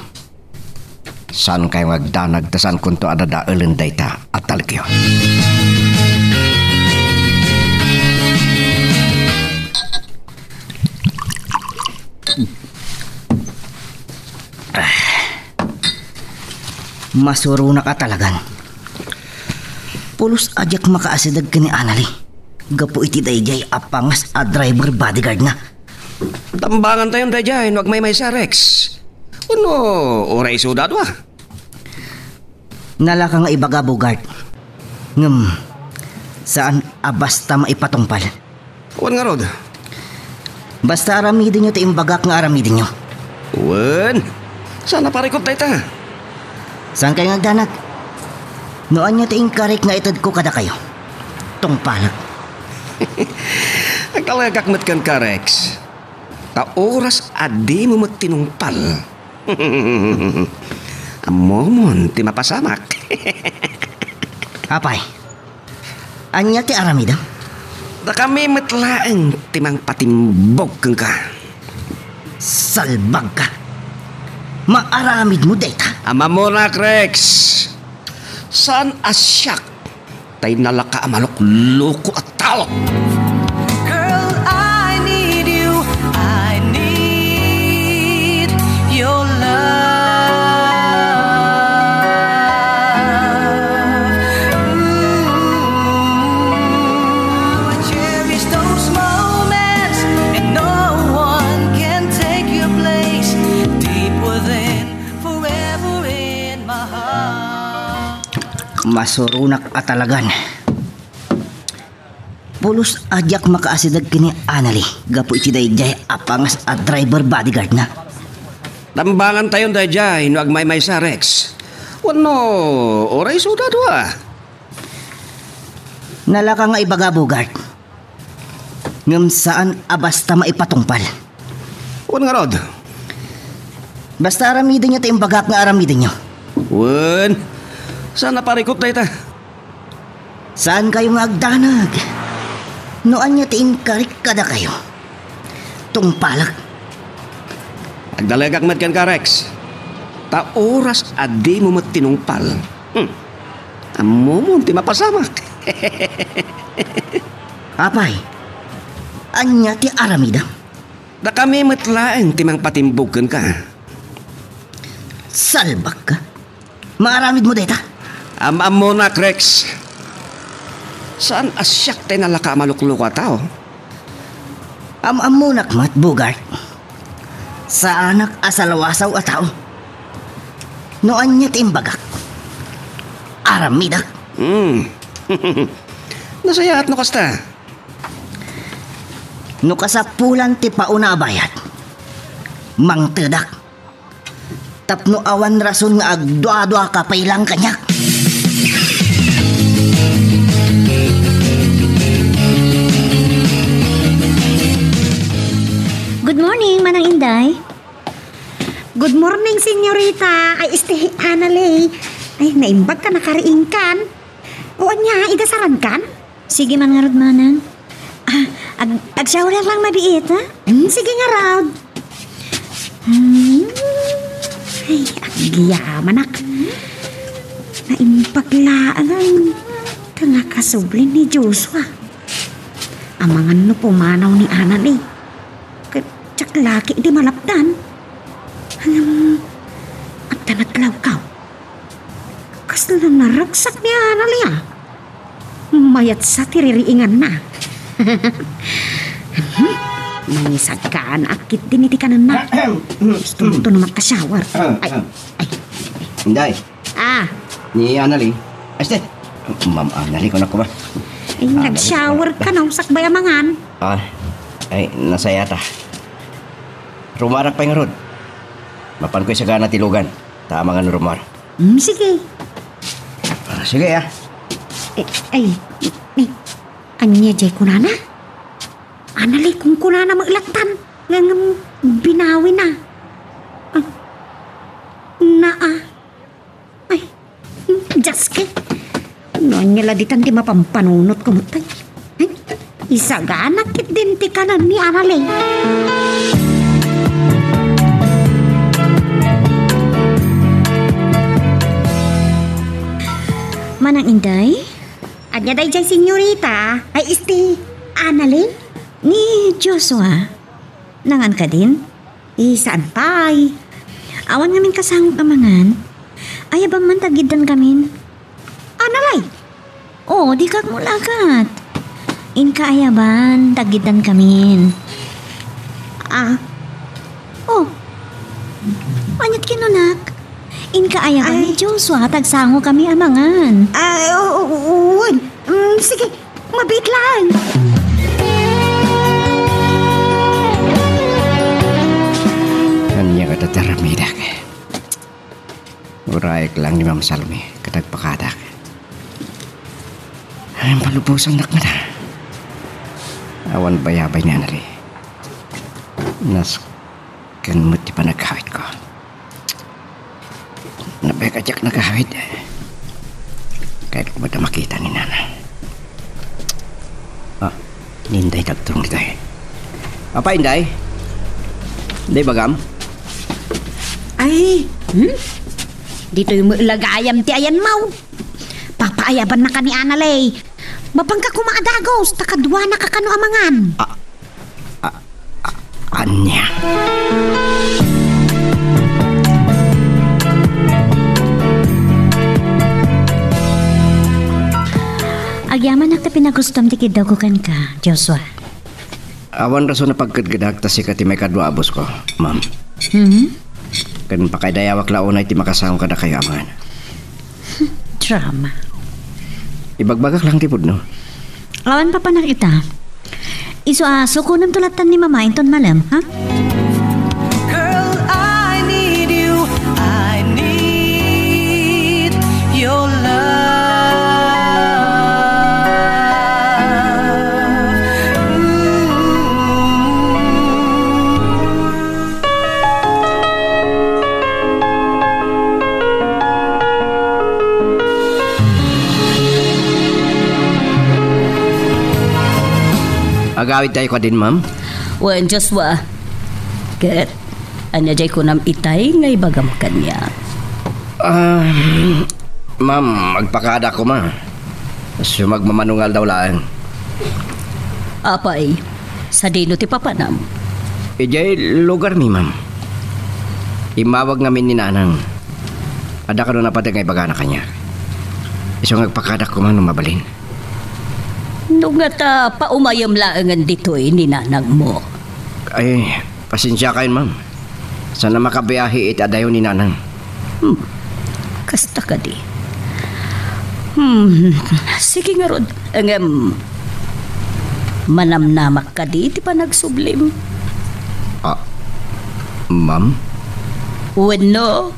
Saan kayo magdanag tasan kunto adadaelan dayta at talagyo? Masuro na ka talagan. Pulos ajak makaasidag ka ni Annalie. Gapo iti dayjay apangas a driver bodyguard na. Tambangan tayong dayjay, wag may sa Rex. Uno, oray sudad wa. Nalaka nga ibaga bugard. Saan basta maipatungpal? Wan nga rod. Basta aramidin nyo ti imbagak nga aramidin nyo. Wan, sana parikot tayo ta. Saan kayo nagdanag? Noan nyo ti ingkarik nga itad ko kada kayo. Tungpalak. Nagtalagak matkan ka, Rex. Ta oras adi mo tinungpal. Amomon, ti mapasamak. Apay, anya ti aramida? Da kami matlaang timang patimbog kang ka. Salbag ka. Maaramid mo data. Amamonak, Rex. Saan asyak? Tay nalaka amalok loko at talo. Girl, I need you. I need your love. Ooh, I cherish those moments, and no one can take your place. Deep within, forever in my heart. Masurunak at talagan. Pulos ajak makaasidag kini Annalie. Gapo iti dayjay apangas at driver bodyguard na. Tambangan tayong dayjay, wag may sa Rex. Wano, oray sudad wa. Nalaka nga ibaga bugard. Ngam saan basta maipatungpal? Wan nga rod. Basta aramidin nyo ti imbagak nga aramidin nyo. Wan, sana parikot tayo ta. Saan kayo nga agdanag? Noan niya tiingkarik kada kayo. Tungpalag. Nagdalagak mat kan ka, Rex. Ta oras adi mo mat tinungpal. Amo mo ti mapasamak. Apay, anya ti aramida. Da kami matlaeng timang patimbugan ka. Salbak ka. Maaramid mo deta. Am mo na, Rex. Saan asyak tayo nalaka malukluk tao? Amamunak mat Bugart. Sa anak asalawasaw at tao. Noan niya tiimbagak. Aramidak. Nasayat no kasta. No kasapulan ti pauna bayat. Mangtedak. Tapno awan rason nga agdwa-dwa ka pailang kanyak. Good morning, Manang Inday. Good morning, senyorita. Ay, Analay. Ay, naimbag ka nakariingkan. O anya, igasaran kan? Sige man nga rod, Manang. Ag-shower lang mabiit, ha? Sige nga, Rod. Ay, ang giyaman, ak. Naimbaglaan ang tanga kasublin ni Joshua. Amangan no pumanaw ni Analay. Tsak laki di malapdan. At tanatlaw ka. Kasla naragsak ni Analay, ah. Mayat sa tiririingan na. Mangisagkaan akit din iti kanan na. Gusto mo ito na magka-shower. Ay. Inday, Ah, ni Anali. Este, Ma'am Anali, kung ako ba? ay nag-shower ka na sakbay amangan. Ay, nasayata. Rumarak pa yung rod. Mapan ko'y sagana tilugan. Tama nga na rumar. Sige. Sige, ah. Ay, anya jay kunana? Analay kung kunana maglaktan. Nga binawi na. Ay, Jaske. Noon niya laditan di mapampanunot kumutay. Ay, isaganak kit din ti kanan ni Analay. Manang Inday? Anya day jay senyorita. Ay, Analay? Ni Joshua? Nangan ka din? Saan pa'y? Awan ngamin kasangok amangan. Ay, abang man tagidan kamin. Analay? Oo, di kag mulagat. Inka ayaban, tagidan kamin. Oh. Anyat kinunak? Inka ayaban ni Joshua, tagsango kami amangan. Sige, mabit lang. Kanya ka tataramidak. Uraik lang ni Ma'am Salome, katagpakadak. Ay, palubusan nak na. Awan bayabay ni Anali. Nas kanmut di pa nagkawit ko. Nabay kajak nagkawit. Kahit ko ba na makita ni Nana. Ninday tagturong dito eh. Apa, Inday? Inday bagam? Ay, dito yung lagayam ti ayan mau. Papaayaban na ka ni Analay. Mapangka kumaadagos, takadwa na kakano amangan. Anya. Agyaman na ka pinagustom ti kidagukan ka, Joshua. Awan rason na pagkadgadag ta si kati may kadwa abos ko, Ma'am. Kan pakaydayawak laon ay ti makasahong kada kayo amangan. Drama. Ibagbagak lang tipod, no? Awan pa nakita. Iso aso ko nang tulatan ni Mama inton malam, ha? Girl, I need you. I need your love. Magawid tayo ka din, ma'am. Wen Joshua. Ket, anya jay ko nam itay ngay bagam kanya. Ma'am, magpakada ko, ma. So magmamanungal daw lang. Apay, sa dino ti papanam. Ijay lugar mi, ma'am. Imawag ngamin ni nanang. Ada ka doon napatay ngay bagana kanya. So magpakada ko man mabalin. Nung nga ta paumayam laangan dito'y ni nanang mo. Ay, pasensya kayo, ma'am. Sana makabiyahe itadayo ni nanang. Kasta ka di. Sige nga rod. Manamnamak ka di, ti pa nagsublim. Ma'am? Wano,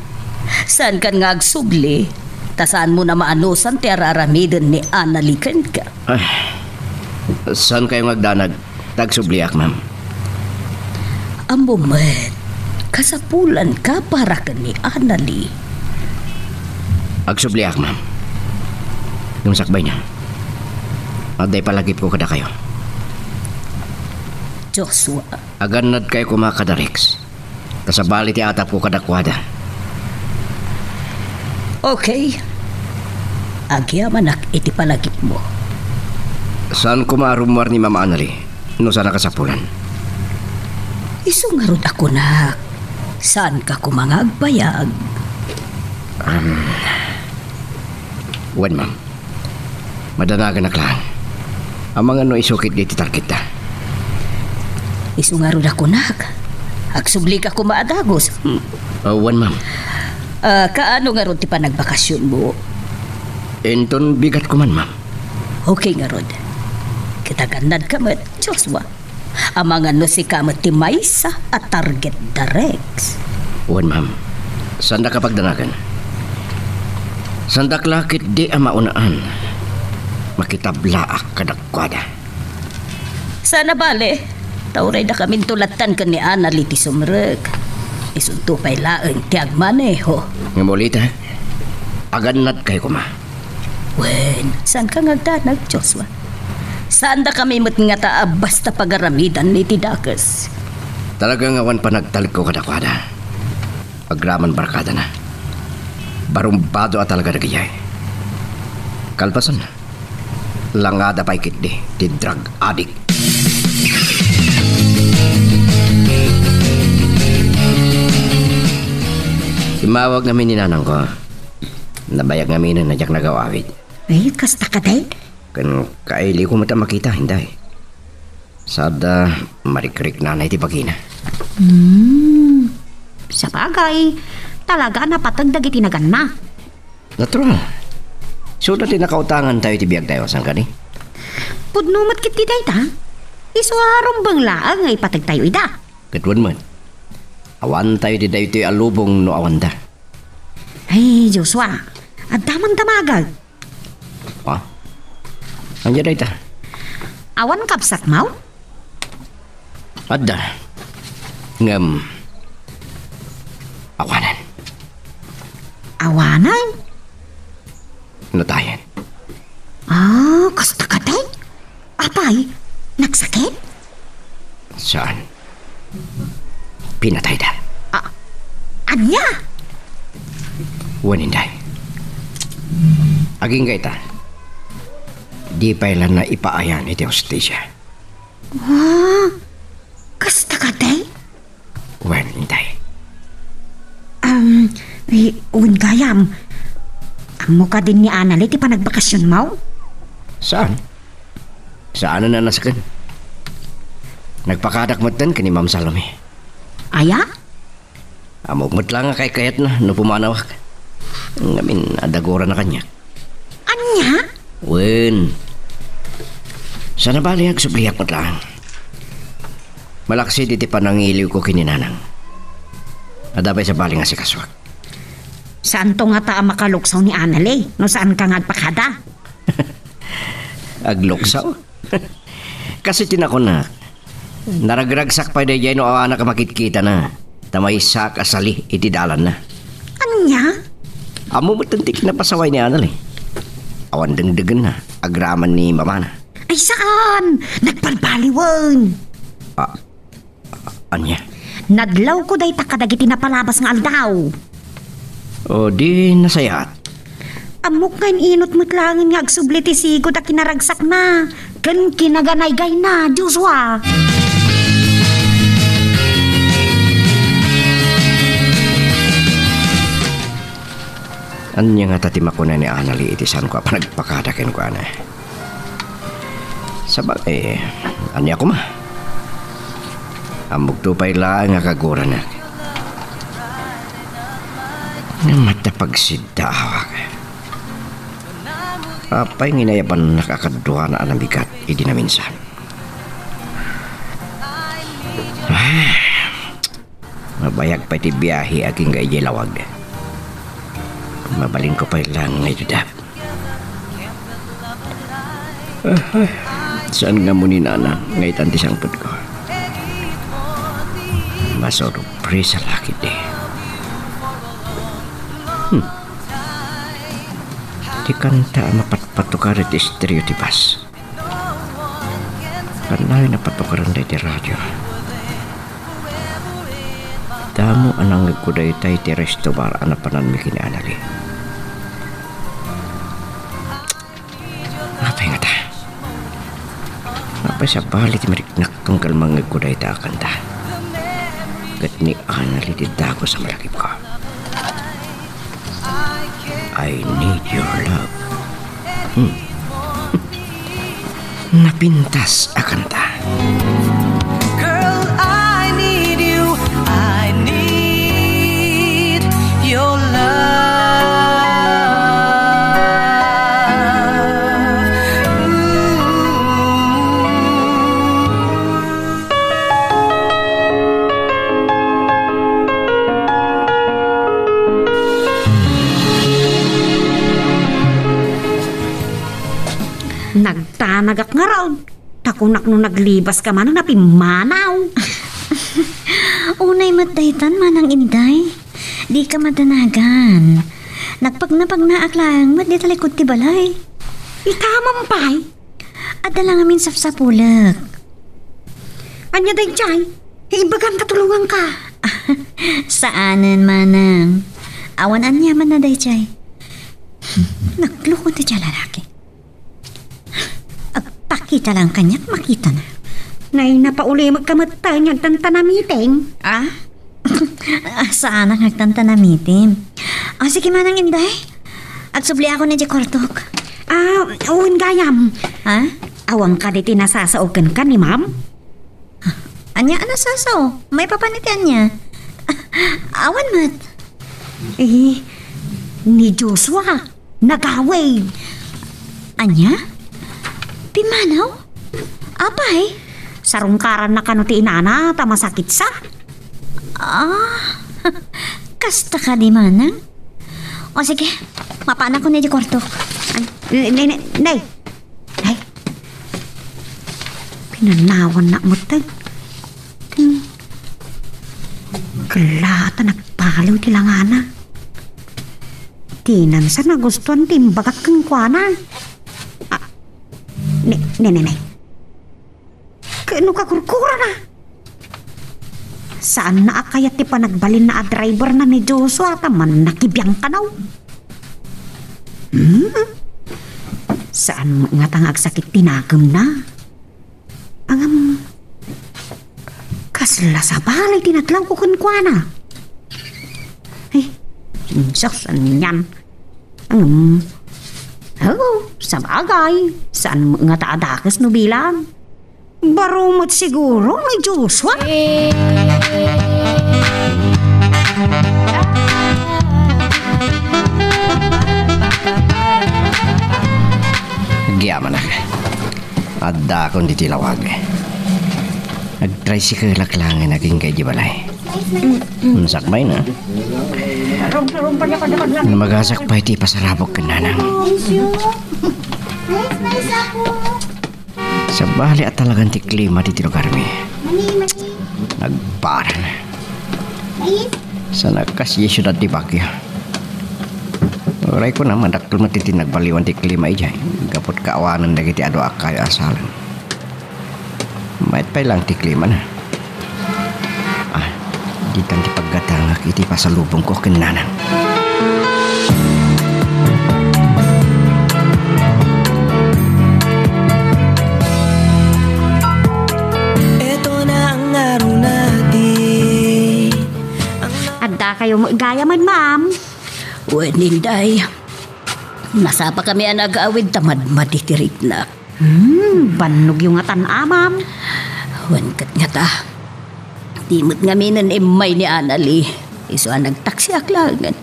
saan kan nga agsubli? Tasaan mo na maanusan ti araramidin ni Analikan ka? Ay, saan kayo magdanag? Tagsubliak, ma'am. Amo man, kasapulan ka para ka ni Anali. Agsubliak, ma'am. Yung sakbay niya. Aday palagip ko kada kayo. Joshua. Aganad kayo kumakadarex. Kasabali ti atap ko kadakwada. Okay. Agyaman iti palagip mo. Saan kumarumwar ni Mama Anali? No sana kasapulan? Isungarod ako na. Saan ka kumangagbayag? Wen, ma'am. Madanagan na klaan. Ang mga no isukit dito target na. Isungarod ako na. Agsubli ka kumaadagos. Wen, ma'am. Kaano nga ron ti pa nagbakasyon mo? Enton bigat ko man, ma'am. Okay nga ron. Kitagandad ka mat, Joshua. Amangan no si kamat ti Maysa at target Darex. Wen, ma'am. Sanda ka pagdanagan. Sandak lakit di amaunaan. Makitablaak kadakwada. Sana bale. Tauray na kaming tulatan ka ni Anali ti sumreg. Isunto pa'y laeng ti agmaneho. Ngamulita, aganad kayo kuma. Wen, saan ka ngagdanag, Joshua? Saan da kami mat nga taa basta pagaramidan ni Tidakas? Talagang awan pa nagtalik ko kadakwada. Agraman barkada na. Barumbado at talaga nagayay. Kalpasan na. Langada pa ikit di drug addict. Imawag namin ni nanang ko. Nabayag namin na nadyak nagawawid. Ay, kasta ka day? Kan kaili ko mata makita, hindi. Sada marikrik na iti pagina. Sa bagay, talaga napatagdag itinagan na. Natural. So dati nakautangan tayo ti biyag tayo. Saan ka ni? Pudnumat kit day ta? Isuharong bang laang ay patag tayo ida? Katwan man. Awan tayo di dayo iti alubong no awan da. Ay, Joshua, at damang damagag. Ha? Anya dayo ta? Awan kapsat mau? Adda. Ngam. Awanan. Awanan? Natayan. Kasta ka day? Apay, nagsakit? Saan? Pinatay da. Anya? Waninday. Aging gaita. Di pa ilan na ipaayan iti hostisya. Kasta ka day? Waninday. Gayam. Amo ka din ni Anali ti panagbakasyon mau? Saan? Saan na nasakan? Nagpakadak mo tan kani Ma'am Salome. Aya? Amugmot lang nga kay kayat na no pumanawak. Ngamin adagora na kanya. Anya? Wen. Sana balihag subliyak mo lang. Malaksi diti panangiliw ko kininanang. Adabay sa bali nga si Kaswag. Saan to nga taa makaluksaw ni Anali? No saan ka nga agpakada? Agluksaw? Kasi tinako na. Naragragsak pa day no awana ka makitkita na. Tamay sak asali iti dalan na. Anya? Amo matantik na pasaway ni Anali. Awan dengdegen na. Agraman ni mama na. Ay saan? Nagpalbaliwan. Anya? Naglaw ko day takadagiti na palabas nga aldaw. O di nasayat. Amok ngayon inot mo't langin nga agsubliti sigo ta kinaragsak na. Kan kinaganay-gay na, Joshua. Anya nga tatima ko na ni Anali itisan ko pa nagpakadakin ko ana. Sabagay, anya ko ma. Amog tupay lang nga kagura na. Matapagsidda hawak. Apay nginayapan nakakadwa na anang bigat idi na minsan. Mabayag pa ti biyahe aking gaijay lawag. Mabalin ko pa lang ngay dudap. Saan nga muni nana ngay tanti sangput ko. Masurprise sa lakit eh. Di kanta mapatpatukarit stereotipas. Kanay na patukaran day ti radyo. Damo anang nagkuday tay ti resto bar anapanan mi kinaanali. Apay nga ta. Apay sa bali ti mariknak kang kalmang nagkuday ta akanta. Kat ni anali ti dago sa malakip ko. I need your love. Napintas akanta. Girl, I need you. I need your love. Nagtanagak nga raw. Takunak no naglibas ka man ang napimanaw. Unay matdaytan manang inday. Di ka madanagan. Nagpagnapag na aklang mat di talikod ti balay. Ikamampay. Adala ngamin sapsapulak. Anya day jay. Ibagan katulungan ka. Saanan manang. Awan anyaman na day jay. Naglukod ti jay lalaki. Agpakita lang kanyak makita na. Nay napauli magkamatay niyang tantanamiting. Saan ang nagtantanamitin? Sige manang inday. Agsubli ako na di kortok. Uwin gayam. Ha? Awang ka di tinasasaogan ka ni ma'am? Anya nasasaw? May papanitian niya. Awan mat. Ni Joshua. Nagaway. Anya? Pimanaw? Apay? Sarungkaran na kanuti inana, tamasakit sa. Kasta ka di manang? O sige, mapana ko na di kwarto. Nay. Pinanawan na mo tag. Kalata nagpalaw ti langana. Tinan sa nagustuhan timbagak kang kuana. Nay. Kano ka kurkura na? Saan na akayat ti panagbalin na driver na ni Joshua taman nakibiyang kanaw? Saan nga tangag sakit tinagam na? Angam kasla sa balay tinatlaw ko kunkwana. Saan yan? Sa bagay. Saan nga taadakas no bilang? Barumot siguro ni Joshua. Giyaman na. Adda akong ditilawag. Nag-tricycle lang naging kay Jibalay. Sakbay na. Magasakbay ti pasarabog ka nanang. Sa bali at talagang ti klima ti tilugar mi. Nagpara na. Sa nakas yesyudad ti Baguio. Oray ko naman, dakil matitin nagbaliwan ti klima ijay. Gapot kaawanan na kiti ado akayo asalan. Mait pa lang ti klima na. Di tan ti paggatangak iti pasalubong ko kinanang. Ito na ang araw natin. Adda kayo mo gaya man, ma'am. Wen Inday. Nasa pa kami ang nag-awid tamad matitirik na. Banog yung atan, ma'am. Wen kat nga ta. Timot nga minan imay ni Anali. Iso ang nagtaksi aklangan.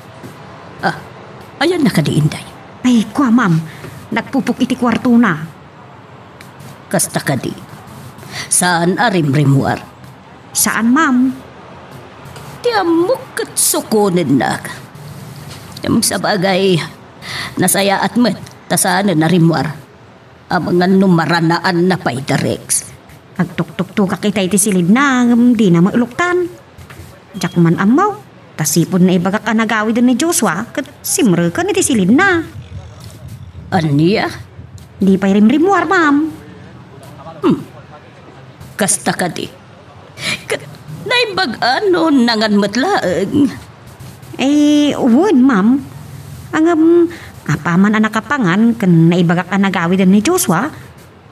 Ayan na ka di Inday. Ay, kwa, ma'am. Nagpupuk iti kwarto na. Kasta ka di. Saan arim-rimuar? Saan, ma'am? Tiamok kat sukunin na ka. Sa bagay, nasaya at met, tasaan na rimwar. Ang mga numaranaan na pa'y Rex. Agtuktuk-tuka kita iti silid na, di na mauluktan. Diyak man amaw, tasipon na ibagak ang nagawid ni Joshua, kat simre ka iti silid na. Aniya? Di pa'y rimrimwar, ma'am. Kasta ka di. Kat naibag-ano nangan matlaang. Uwan, ma'am. Ang apaman ang nakapangan kan naibagak ang nagawid ni Joshua,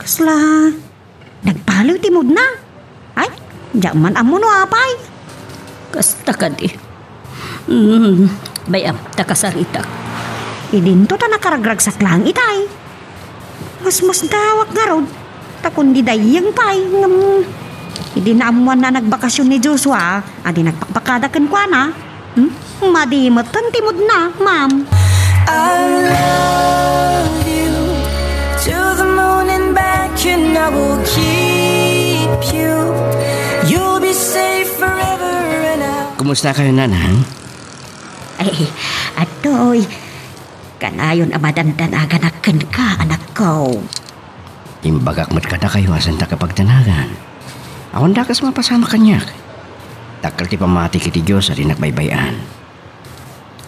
kasla nagpaliw timod na. Ay, diyan man amo no apay. Kasta ka di. Bayam, takasarita. Idinto ta nakaragragsak lang itay. Mas dawak nga rod. Takon di dayang pay. Hindi na amuan na nagbakasyon ni Joshua. Adi nagpakpakadakan kwa na. Madimot ang timod na, ma'am. I love you to the moon and back, and I will keep you. You'll be safe forever and I... Kumusta kayo, nanang? Ay, atoy. Kanayon amadandanagan ka, anak ko. Imbagak mat kada kayo asan ta kapagtanagan. Awan da kas mapasama kanyak. Takal ti pamati kiti Diyos at nagbaybayan.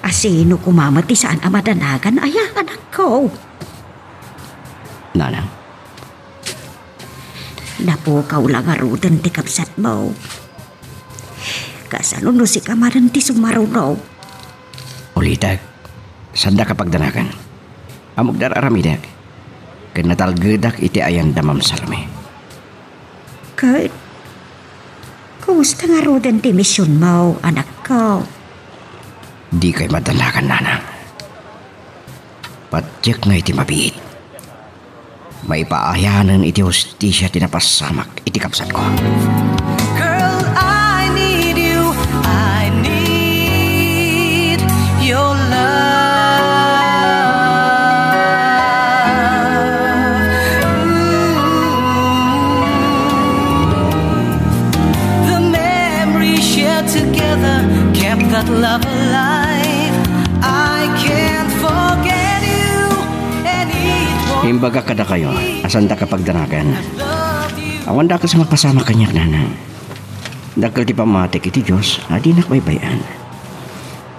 Asino kumamati saan amadanagan, aya, anak ko. Nanang? Napukaw lang arudan ti kapsat mo. Kasano no si kamaran ti sumarunaw. Ulitak, sanda kapagdanagan. Amog dararamidak. Kanatalgedak iti ayan damam salami. Kurt, kumusta nga rudan ti misyon mo, anak ko? Di kay madalakan, nanang. Patyak nga iti mabiit. May paayanan iti hustisya tinapasamak iti kapsat ko. Girl, I need you. I need your love. The memory shared together kept that love alive. I can't forget you, and it won't Imbaga kada kayo, asan da kapagdanagan. love you. Awan da ka sa mapasama kanyak, nanang. Dakal ti pamatik iti Diyos, adi nakbaybayan.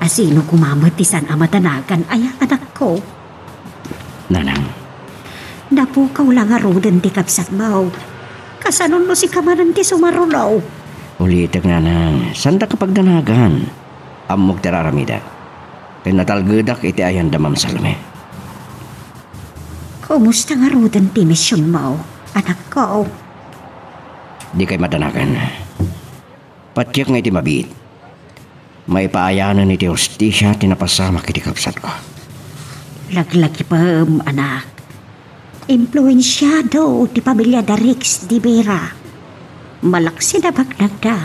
Asino kumamati saan amadanagan, aya, anak ko? Nanang, Napukaw lang arudan ti kapsat mo. Kasanon no si kamaran ti sumarunaw. ulitak, nanang. Sanda kapagdanagan. Amog tararamida. Kanatalgedak iti ayan damam salami. Kumusta nga rudan ti misyon mo, anak ko? Di kay madanagan. Patyak nga iti mabit. May paayanan iti hustisya tinapasama kiti kapsat ko. Laglagi pa, anak. Impluensyado ti pamilya da Rex di Vera. Malaksi na bagnagda.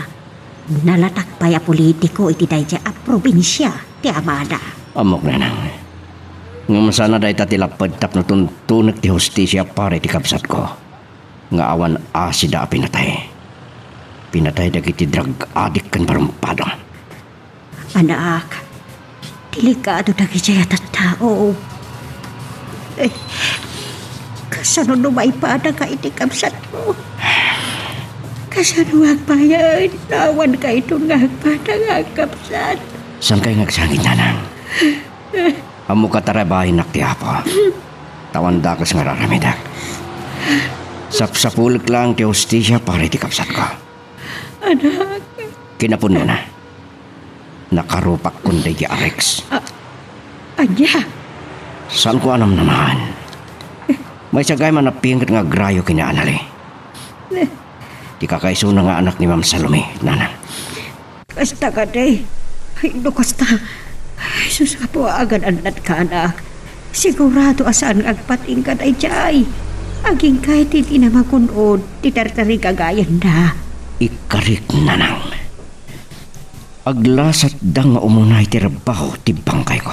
Nalatak pa ya politiko iti dayja a probinsya ti Amada. Amok, nanang. Ngam sana day tatilapad tap na tuntunak ti hustisya para iti kapsat ko. Nga awan asida pinatay. Pinatay dagiti drug addict kan barumpado. Anak, delikado dagi jaya tattao. Kasano numay pa na ka iti kapsat mo? Kasano agbayan? Nawan ka itong agpada nga kapsat. Saan kayo nagsangit, nanang? Amo ka tarabahin na tiyapo. Tawanda ka sa ngararamidak. Sapsapulik lang ti hostisya para iti kapsat ko. Anak. Kinapun mo na. Nakarupak kundi di Arex. Anya. Saan ko anam naman? May sagay man napingat nga grayo kinaanali. Di kakaiso na nga anak ni Ma'am Salome, nanan. Kasta ka day. Ay, no kasta. Ay, sus ka po agad anat ka, anak. Sigurado asaan agpating ka day jay. Aging kahit iti na makunod, titartari kagayan na. Ikarik nanang. Aglasat da nga umunay ti rabaho ti bangkay ko.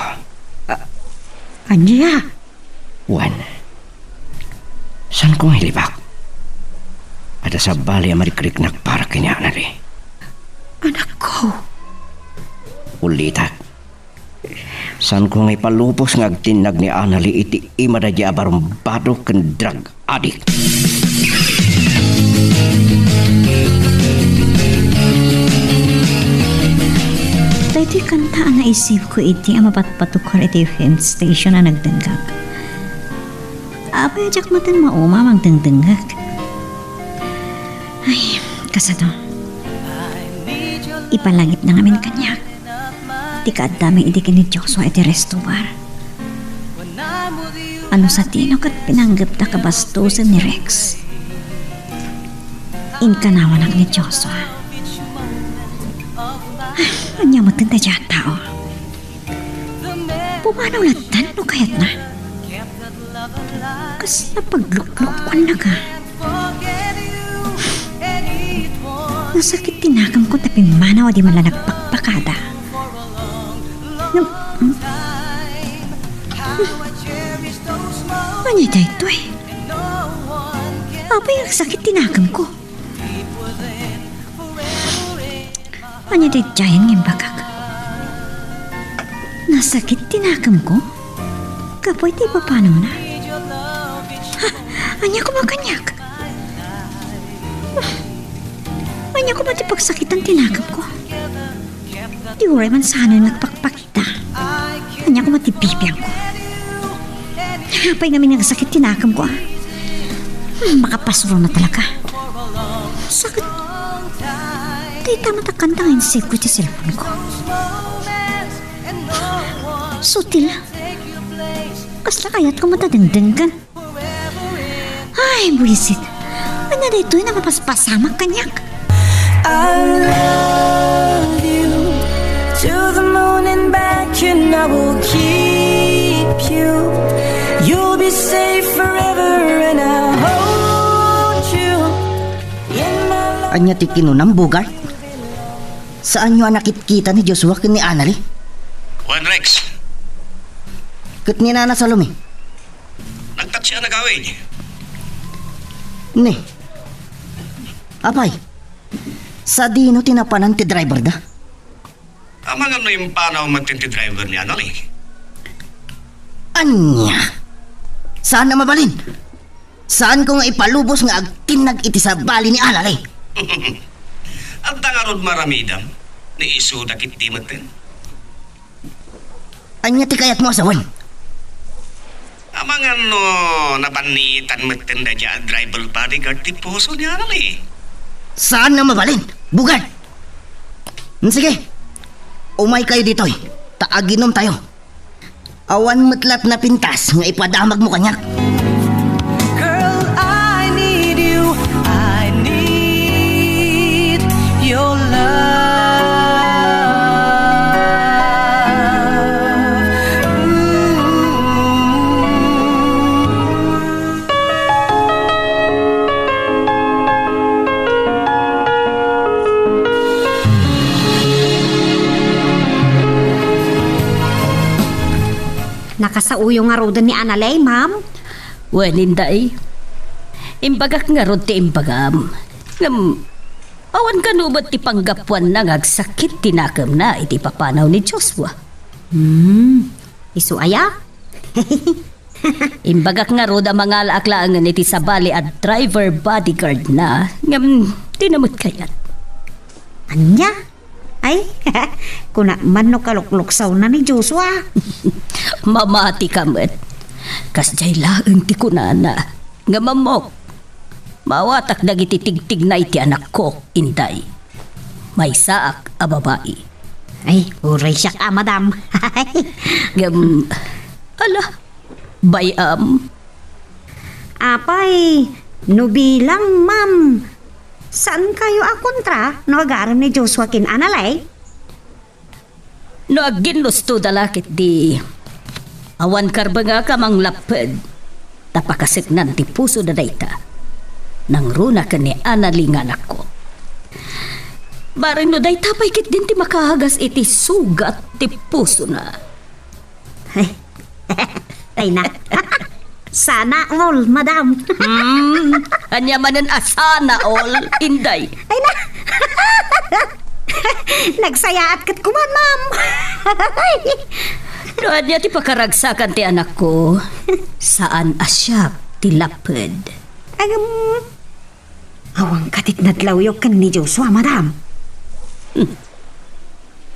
Anya? Juan, saan ko hilibak? Ada sa bali amarikrik nagpara kinyanali. Anak ko. Ulitat. Saan ko ngay palupos nga agtinag ni Anali iti imada di abarumbado ken drug addict. Iti kanta ang naisip ko iti ang mapatpatukar iti film station na nagdenggag. Apay ajak matin mauma magdenggag. Ay, kasano. Ipalagip na ngamin kanyak. Di kaadami iti kini Joshua iti restobar. Ano sa tino kat pinanggap na kabastusan ni Rex. Inkanawan ang ni Joshua. Anya maganda dyan tao. Pumanaw latan no kayat na. Kas napagluklukwan na ka. Nasakit tinakam ko tapi manaw di man lang nagpakpakada. Anya da ito eh. Apa yung sakit tinakam ko? Anya di jayan ng bakak. Nasakit tinakam ko? Kapoy di pa paano na? Ha? Anya ko makanyak? Anya ko ba di pagsakitan tinakam ko? Di uray man sana nagpakpakita. Anya ko matipipiyang ko. Hapay namin nagsakit tinakam ko. Makapasuro na talaga. Sakit. Di tama takantangin save ko sa cellphone ko. Sutil. Kasla kaya't ko matadengdenggan. Ay, buwisit. Ano na ito'y nakapaspasamak kanyak? I love you to the moon and back, and I will keep you. You'll be safe forever, and I'll hold you in my life. Anya ti kinunam Bugart? Saan nyo nakit-kita ni Joshua ken ni Anali? Juan Rex, Ket ni Nana Salome? nagtaksi ang nagawin. Ni. Apay. Sa dino tinapanan ti driver da? Amang ano yung panaw magtinti driver niya, Anali? Anya? Saan na mabalin? Saan ko nga ipalubos nga agtinag iti sa bali ni Anali? Ang tangarod maramidam, ni iso dakit timaten. Anya ti kayat mo asawan? Amang ano, napanitan magtanda dyan driver bodyguard ti puso niya, Anali? Saan na mabalin? Bugard! Sige, umay kayo dito'y. Taaginom tayo. Awan matlat na pintas nga ipadamag mo kanyak. Girl, I need you. I need your love. Nakasauyo nga rodan ni Analay, ma'am. Waninday. Imbagak nga rod ti imbagam. Ngam, awan ka no ba't ti panggapuan na ngagsakit tinakam na iti papanaw ni Joshua. Isu aya? Imbagak nga rod ang mga alaaklaan iti sabali at driver bodyguard na. Ngam, tinamot kayat. Anya? Ay, kuna man no kalukluksaw na ni Joshua. Mamati ka man. Kasjay laeng ti kunana. Nga mamok. Mawatak nagititigtig na iti anak ko, Inday. May saak a babae. Ay, uray siya ka, madam. Ala, bayam. Apay, no bilang, ma'am. Saan kayo akontra no agaran ni Joshua kin analay? No aginlusto dalakit di. Awan karba nga ka mang lapad. Tapakasiknan ti puso na dayta. Nang runa ka ni analingan ako. Barin no dayta pa'y kit din ti makahagas iti sugat ti puso na. Tay na. Sana all, madam. Anya manan asana all, Inday. Ay na. Nagsayaat kat kuman, ma'am. No, anya ti pakaragsakan ti anak ko. Saan asyak ti lapad? Awang katit nadlaw yung kan ni Joshua, madam.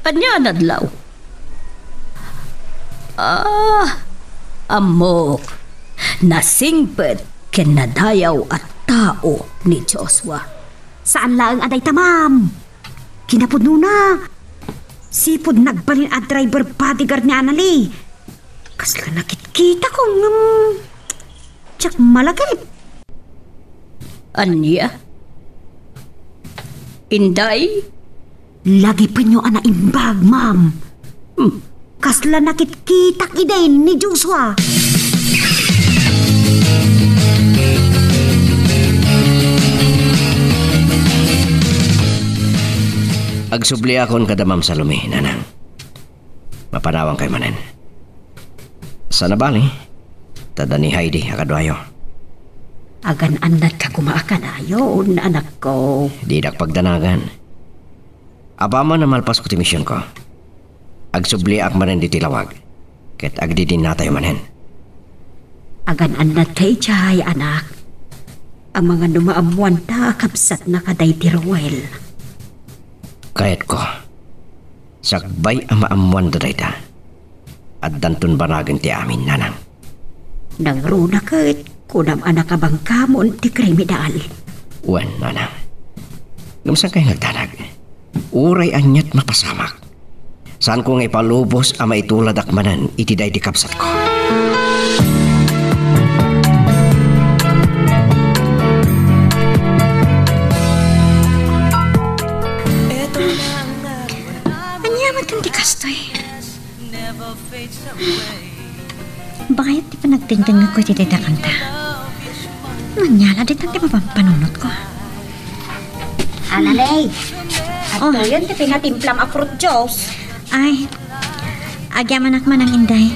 Anya nadlaw? Amok. Nasingpet ken nadayaw at tao ni Joshua. Saan lang aday ta, ma'am? Kinapod na. Sipod nagbalin at driver bodyguard ni Anali. Kasla nakit-kita ko tsak malagay. Anya? Inday? Lagi pa nyo ana imbag, ma'am. Kasla nakit-kitak idain ni Joshua. Agsubli akon kada Ma'am Salome, nanang. Mapanawang kay manen. Sa nabali, tada ni Heidi akadwayo. Agan anad ka kumaakan ayon, anak ko. Di dak pagdanagan. Abama na malpas ko ti misyon ko. Agsubli ak manen di tilawag. Ket agdidin natay manen. Agan anad kay Chay, anak. Ang mga numaamuan ta kapsat na kaday ti Rowel. Kayat ko, sakbay ang maamuan daday ta. At dantun banagan ti amin, nanang. Nang runa kat, kunam anak abang kamon ti kriminal. Wan, nanang. Gamsan kayo nagtanag. Uray anyat mapasamak. Saan ko nga ipalubos ang maitulad akmanan itiday di kapsat ko. Bakit di pa nagtingting ako iti kanta? Nanyala din ang di mapampanunot ko. Analay, at yun ti pinatimplam a fruit juice. Ay, agyaman akman ang Inday.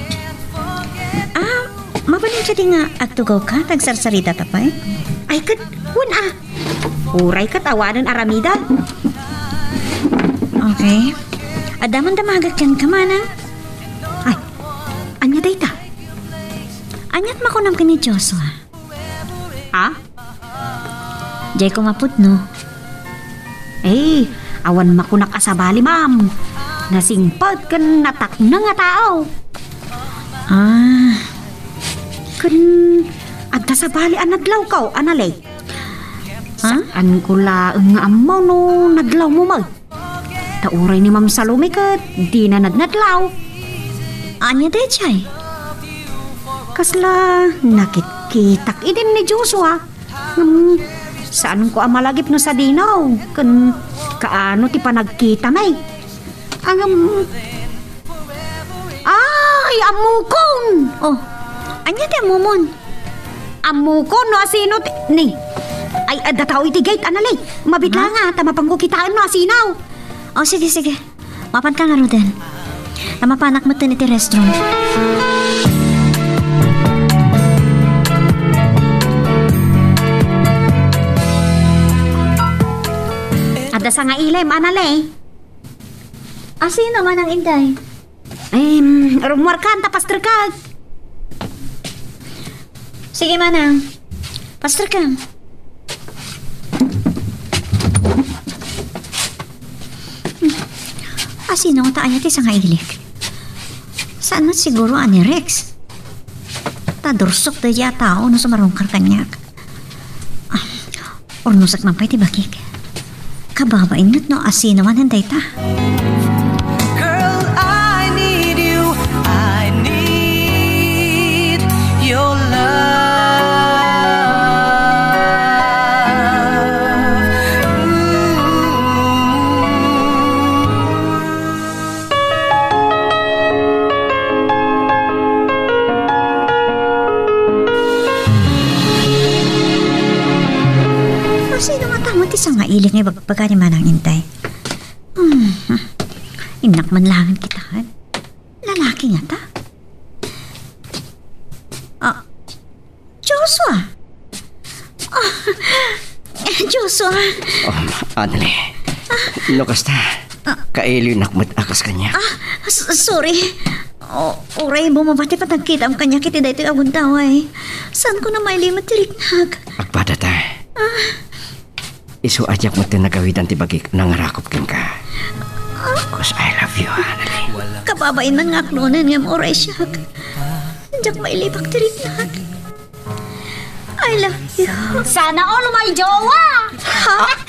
Mabalin siya di nga agtugaw ka, tagsarsarita tapay? Ay, kat, Uray katawanan aramida. Okay. Adaman damagak yan ka mana. Ay, anya dayta? Anyat makunam ka ni Joshua. Ha? Jay ko maput no. Eh, awan makunak asabali, ma'am. Nasingpad kan natak na nga tao. Kan agda sabali an nadlaw kaw, analay. Saan ko laeng nga amaw no nadlaw mo mag? Tauray ni Ma'am Salome kat di na nadlaw. Anya day, Chay? Kasla nakit-kitak idin ni Joshua. Saan ko amalagip no sa dinaw? Kan kaano ti panagkita may? Ay, amukon! Oh, anya ti amumon? Amukon no asino ni? Ay, adataw iti gate, analay. Mabitla nga, tamapang kukitaan no asinaw. Oh, sige. Mapan ka nga Roden. Tamapanak mo ito iti restroom. Ada sa nga ilem, analay. Sino man ang Inday? Rumor ka, tapastor ka. Sige manang. Pastor ka. Asino nga taaya ti nga ilik? Saan man siguro ani Rex? Tadursok da ya tao no sumarungkar kanyak. Ornusak man pa'y ti bakik. Kababainot no asino man handay ta. Girl, I need you. I need your love. Sino nga tamo ti nga ilik nga bagbaga ni Manang Inday? Inak man langan kitahan. Lalaki nga ta. Joshua! Joshua! Anali. No kasta. Kaili nakmat akas kanya. Sorry. Oray, bumabati pa tagkita ang kanya kiti dahito yung aguntaway. Saan ko na mailimat tiriknag? Agpada ta. Isu ajak mo tinagawidan ti bagik nangarakop ken ka. Cause I love you, Anali. Kababain man nga aklunan nga oray siyak. Diyak mailipak tiriknag. I love you. Sana all may jowa.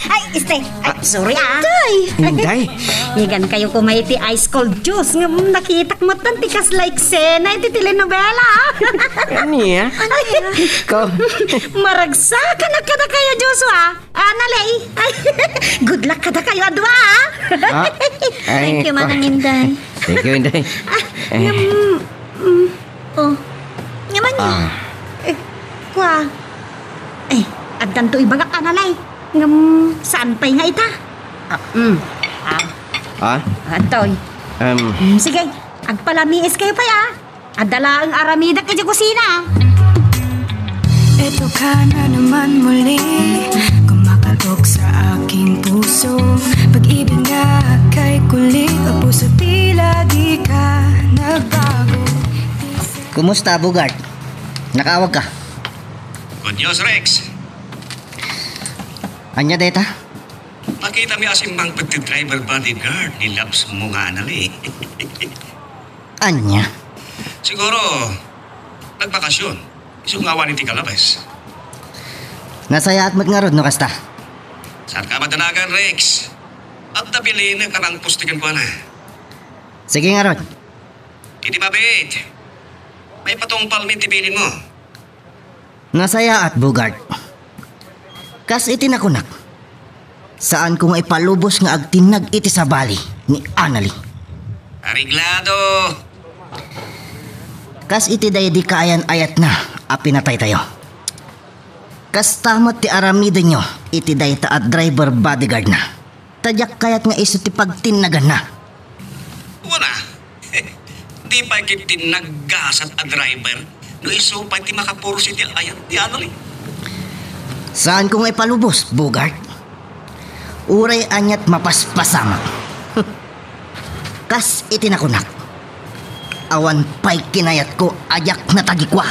Ay, stay. Ay, sorry Inday. Igan kayo kumay ti ice cold juice. Nga nakitak mo tan tikas like sena iti telenovela. Ani ya? Ikaw. Maragsa ka na kada kayo, Joshua. Analay. Good luck kada kayo, adwa. Thank you, Manang Inday. Thank you, Inday. Yaman niya. Kwa. Agdan to ibagak analay. Ngam saan pa'y nga ita? Atoy. Sige, agpalamiis kayo pa ya. Adala ang aramida ka dyan kusina. Ito ka na naman muli, kumakatok sa aking puso. Pag-ibig na kay kulit, ang puso tila di ka nagbago. Kumusta, Bugard? Nakawag ka? Good news, Rex. Anya, deta? Makita mi asim mang pagti-driver bodyguard ni Labs mo nga anali. Anya? Siguro, nagbakasyon. Isungawan ni Tikalabas. Nasaya at magngarod, no kasta? Saan ka madanagan, Rex? At nabilin ka ng pustigan ko na. Sige nga, Rod. Hindi mabit. May patong palmin tibilin mo. Nasaya at Bugard. Kas itinakunak. Saan ko nga ipalubos nga agtinag iti sa bali ni Anali. Ariglado. Kas iti day di kaayan ayat na apinatay tayo. Kas tamat ti aramida nyo iti day ta at driver bodyguard na. Tadyak kayat nga iso ti pagtinagan na. Wala. Di pa kitin naggasat a driver. No iso pa ti makapursi ti ayat ti Anali. Saan ko nga ipalubos, Bugard? Uray anyat mapaspasama. Kas itinakunak. Awan pa'y kinayat ko ayak na tagikwa.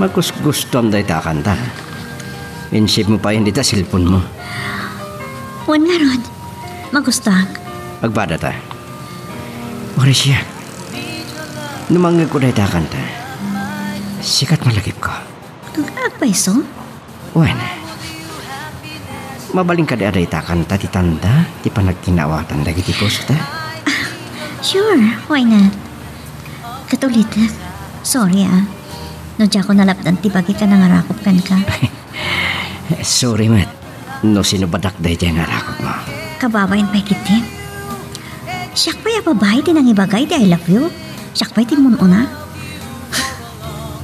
Magus-gustom day ta kanta. Insip mo pa hindi ta cellphone mo. Wan nga, Rod. Magustag. Agbada ta. Ori siya. Numangga ko day ta kanta. Sikat malagip ko. Agpaiso? Wan. Mabaling ka di aday ta kanta ti tanda ti panagkinawatan dagi ti posta. Sure, why not? Katulit, sorry No di ako nalapdan ti bagi ka nangarakop kan ka. Sorry, Matt. No sinubadak day dyan narakop mo. Kababayan pa'y kiti. Siyak pa'y ababay di nang ibagay di I love you. Siyak pa'y ti mununa.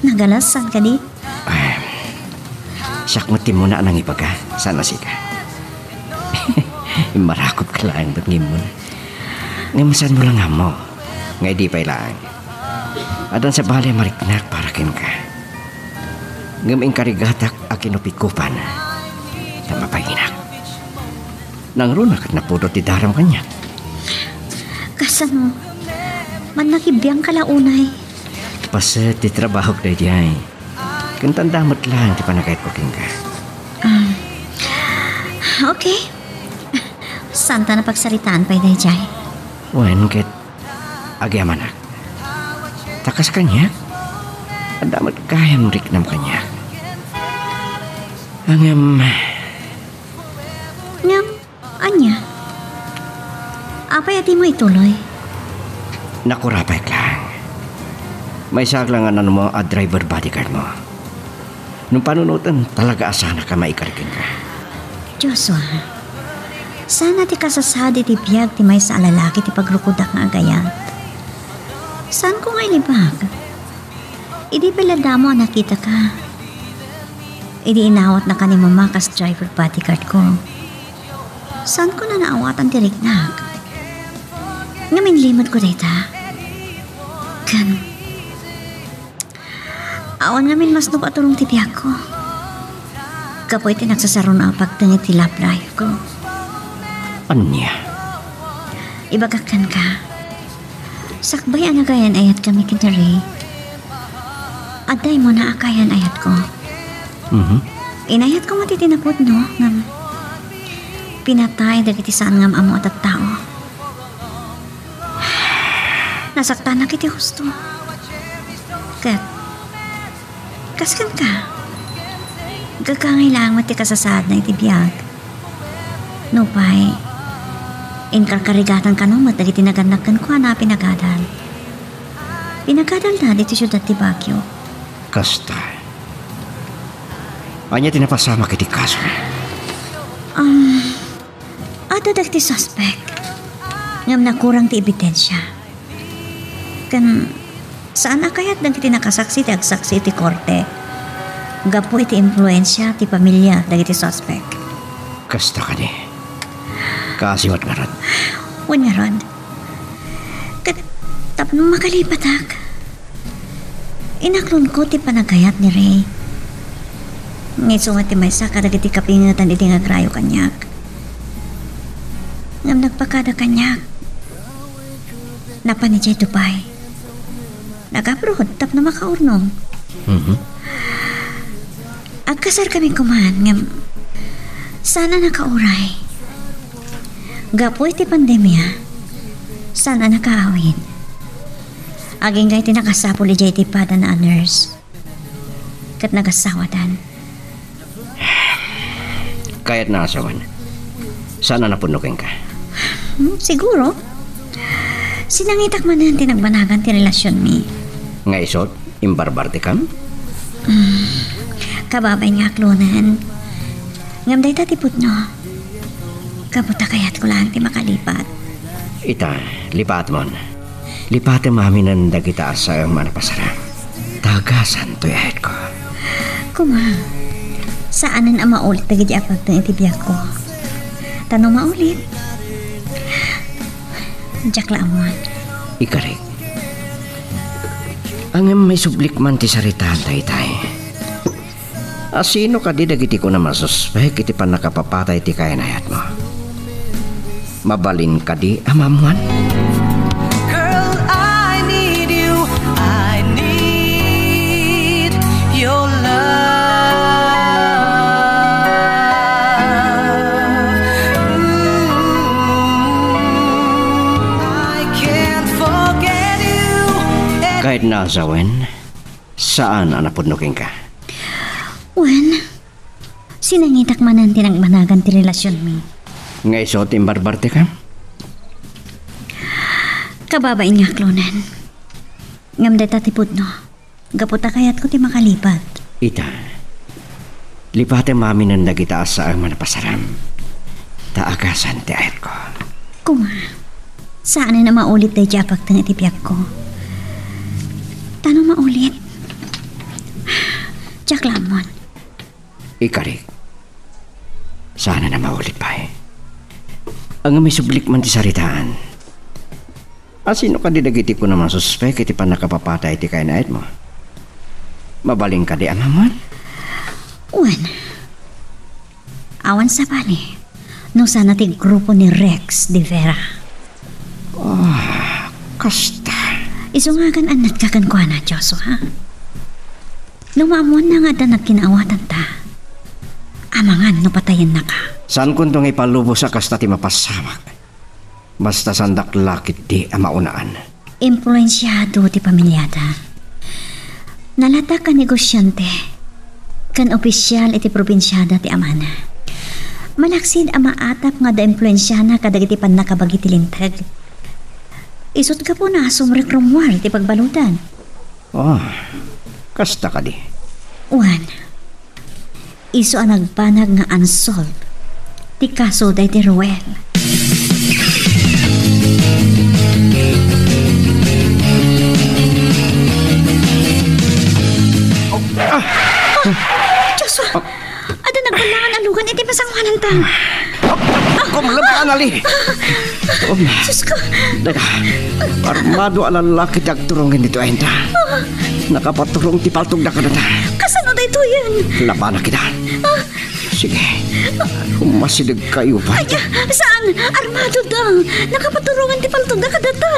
Nagalasan ka di? Siyak mo ti muna nang ibaga. Sana si ka. Marakop ka lang ba't ngimon. Ngamasan mo lang nga mo. Ngay di pa'y lang. Adan sa bali mariknak para kin ka. Ngaming karigatak akinupikupan. Tama pa inak. Nang runak at napudot ti daram kanya. Kasano? Man nakibiyang kalaunay. Pas ti trabaho day di ay. Kantandamot lang, di pa nagkait ko ka. Okay. Santa na pagsaritaan pa iday, Jai. Wen, ket agyamanak. Takas kanya. Adamat kayang riknam kanya. Angam, Ngam, anya? Apay ati mo ituloy? nakurapay lang. May saglangan mo a driver bodyguard mo. Nung panunutan, talaga asana ka maikarikin ka. Joshua, sana ti kasasadi ti biyag ti may sa alalaki ti pagrukudak nga agayat. Saan ko nga ilibag? Idi peladamo nakita ka. Idi inawat na ka ni mamakas driver bodyguard ko. Saan ko na naawatan ti rignak? Ngamin limod ko dita. Kan. Awan ngamin mas nupatulong ti biyag ko. Kapoy ti nagsasaro na pagtangit ti love life ko. Anya? Ibagakan ka. Sakbay ang agayan ayat kami kinari. Aday mo na akayan ayat ko. Inayat ko matitinapod no. Ngam pinatay dagiti saan ngam amo at tao. Nasaktan na kiti husto. Kat kaskan ka. Gagangay lang mati kasasad na itibiyag. No pay, inkarkarigatan ka no matagiti naganakan ko na pinagadal. Pinagadal na dito siyudad ti Baguio. Kasta. Anya tinapasama kiti kaso. Ato dagiti suspect. Ngam nakurang ti ebidensya. Kan saan akayat dagiti nakasaksi ti agsaksi ti korte. Gapo iti influensya ti pamilya dagiti suspect. Kasta ka ni. Kasiwat nga ron. Wan nga ron. Tapno makalipatak. Inaklon ko ti panagayat ni Ray. Ngitsungat ti maysa kadagiti kapingatan iti nga krayo kanyak. Ngam nagpakada kanyak. Napanijay Dubai. Nag-abroad tapno makaurnong. Agkasar kami kuman ngam sana nakauray. Gapo iti pandemya. Sana nakaawin. Aging gay tinakasapol iti iti pada na nurse. Kat nagasawadan. Kaya't naasawan. Sana napunukin ka. Siguro. Sinangitak man na tinagbanagan ti relasyon mi. Nga isot, imbarbarte kam? Kababay nga aklunan. Ngam day tatipot no. Kabuta kayat ko lang ti makalipat. Ita, lipat mon. Lipat mami ng dagita sa ang manapasara. Tagasan to yahet ko. Kuma, saanan ang maulit na gidi apag ng itibiyag ko? Tanong maulit. Jack laamon. Ikarik. Ang may sublik man ti saritahan tay-tay. Asino ka di dagiti ko na masuspek iti pa nakapapatay ti kayanayat mo. Mabalin ka di amamuan. Girl, I need you. I need your love. I can't forget you. Kahit nasawen, saan ang napunukin ka? Wan, sinangitak man ang tinagbanagan ti relasyon mi. Nga isot imbarbarte ka? Kababay nga klonan. Ngam day tatipod no. Gaputa kayat ko ti makalipat. Ita, lipate mami ng nagitaas sa ang manapasaram. Taagasan ti ayat ko. Kuma, saan na maulit day japag tang itipiyag ko? Tanong maulit. Jack lamon. Ikarik, sana na maulit pa eh. Ang may sublik man ti saritaan. Asino ka di dagiti ko naman suspek iti pa nakapapatay ti kainait mo? Mabaling ka di amaman? Wan. Awan sa bali. No sana ti grupo ni Rex de Vera. Kasta. Isungagan anat kakan ko na, Joshua. Numamuan na nga da nagkinaawatan ta. Amangan no patayan na ka. Saan kung itong ipalubo sa kasta ti mapasamak? Basta sandak lakit di amaunaan. Impluensyado ti pamilyada. Nalata ka negosyante. Kan opisyal iti probinsyada ti amana. Malaksid ama atap nga da impluensyana kadagiti pan nakabagi ti lintag. Isot ka po na sumrekrumwar ti pagbalutan. Oh, kasta ka di. Juan, iso ang nagpanag nga unsolved ti kaso day ti Ruel. Diyos, ada nagbalangan alugan iti pasangwanan ta. Kumlab ka, Anali! Diyos ko. Deka, armado ang lalaki nagturungin dito ay hinta. Nakapaturong ti paltog na ka na ta. Kasano da ito yan? Laban na kita. Sige, humasilig kayo pa. Aya, saan? Armado da. Nakapaturungan ti paltog na kadata.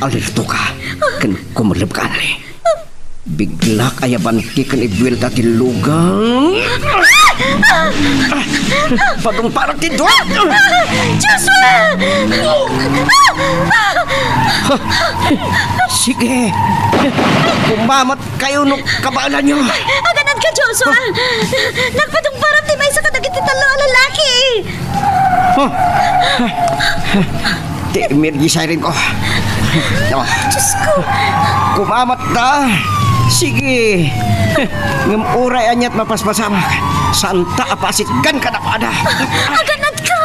Alirto ka, kan kumulab ka, Anali. Bigla kaya banti kan ibuelta ti lugang. Padong parang ti doon. Joshua! Sige, kumamat kayo nung kabalan nyo. Aganan ka, Joshua! Nagpadong parang ti may sa kadagiti talo ang lalaki. Ti emergi siren ko. Diyos ko! Kumamat na. Sige. Ngamuray anyat mapaspasamak. Santa apasit gan ka na pada. Aganat ka!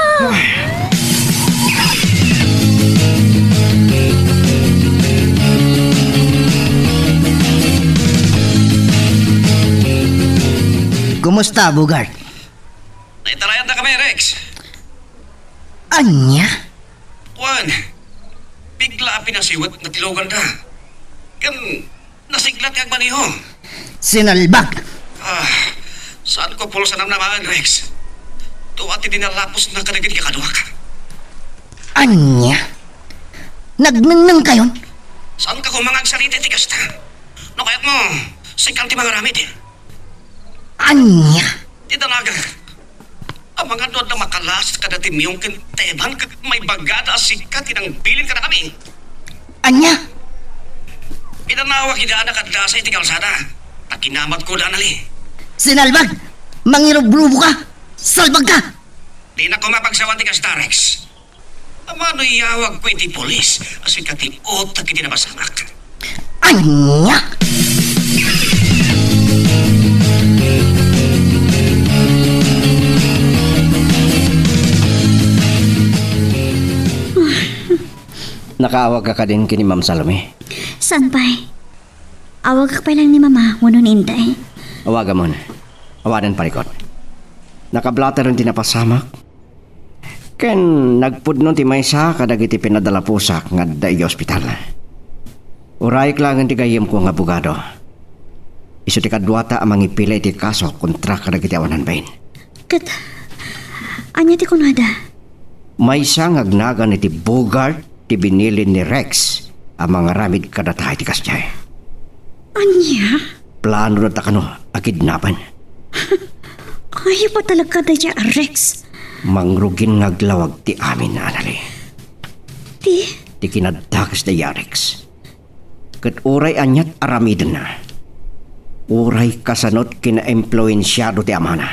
Kumusta, Bogart? Naitarayan na kami, Rex. Anya? Juan, bigla pinasiwat na tilogan ka. Kan nasiglat kang maniho. Sinalbak! Saan ko pulo sa namnamaan, Rex? Tuwati dinalapos na kadagit kakaduak. Anya? Nagnangnang kayon? Saan ka kumangag salita ti kasta? No kayat mo, sikal ti mga ramit. Anya? Ti dalaga. Ang mga doon na makalas kada ti miyong kinteban may bagada sikat tinang bilin ka na kami. Anya? Itanawag idaan na kadasa iti kalsada. Nakinamat ko daan ali. Sinalbag! Mangirubrubo ka! Salbag ka! Di na ko mapagsawan ti kasta, Rex. Amano iyawag ko iti polis. Asikat ti otak iti nabasamak. Anya? Nakaawag ka din kini Ma'am Salome. Saan pa'y? Awag ka pa lang ni Mama, ngunong Inday. Awaga mo na. Awanan parikot. Nakablater rin tinapasamak. Ken nagpudnon ti maysa kadagiti pinadala pusak nga daig ospital. Uray klangan ti gayem ko nga abogado. Isu ti kadwata amang ipilay ti kaso kontra kadagiti awanan bain. Kat, anya ti kunada? Maysa nga agnagan iti Bogart ti binilin ni Rex ang mga ramid kadatahay ti kasyay. Anya? Plano na takano akidnapan. Kaya pa talaga da dya, Rex. Mangrugin ngaglawag ti amin na Anali. Ti kinadakas da Rex. Kat uray anyat aramidin na. Uray kasanot kina-impluensyado ti amana.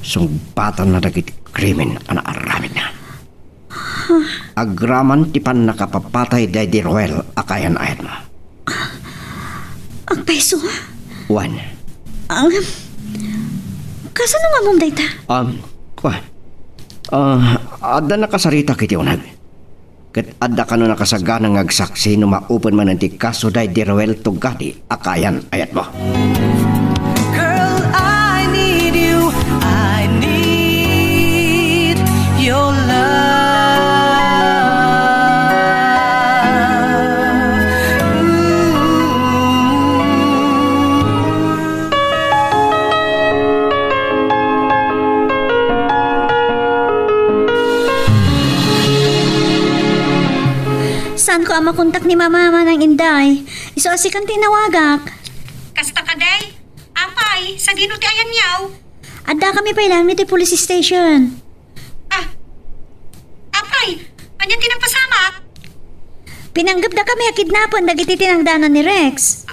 Sungbatan na dagiti krimen ana aramid na. Agraman ti pan nakapapatay day di Ruel akayan ayat mo. Ang peso? Juan. Kasano nga mong dayta? Ada nakasarita kiti unag. Kat ada ka no nakasaganang agsaksi no maupan man ti kaso day di Ruel tugadi akayan ayat mo. Girl, I need you. I need your love. Saan ko ang makontak ni Mama ng Inday? Iso asikan tinawagak. Kasta ka day? Apay, sa dino ti ayan yaw. Adda kami pa ilang niti police station. Apay, anya tinapasamak? Pinanggap na kami kidnapan dagiti tinangdanan ni Rex.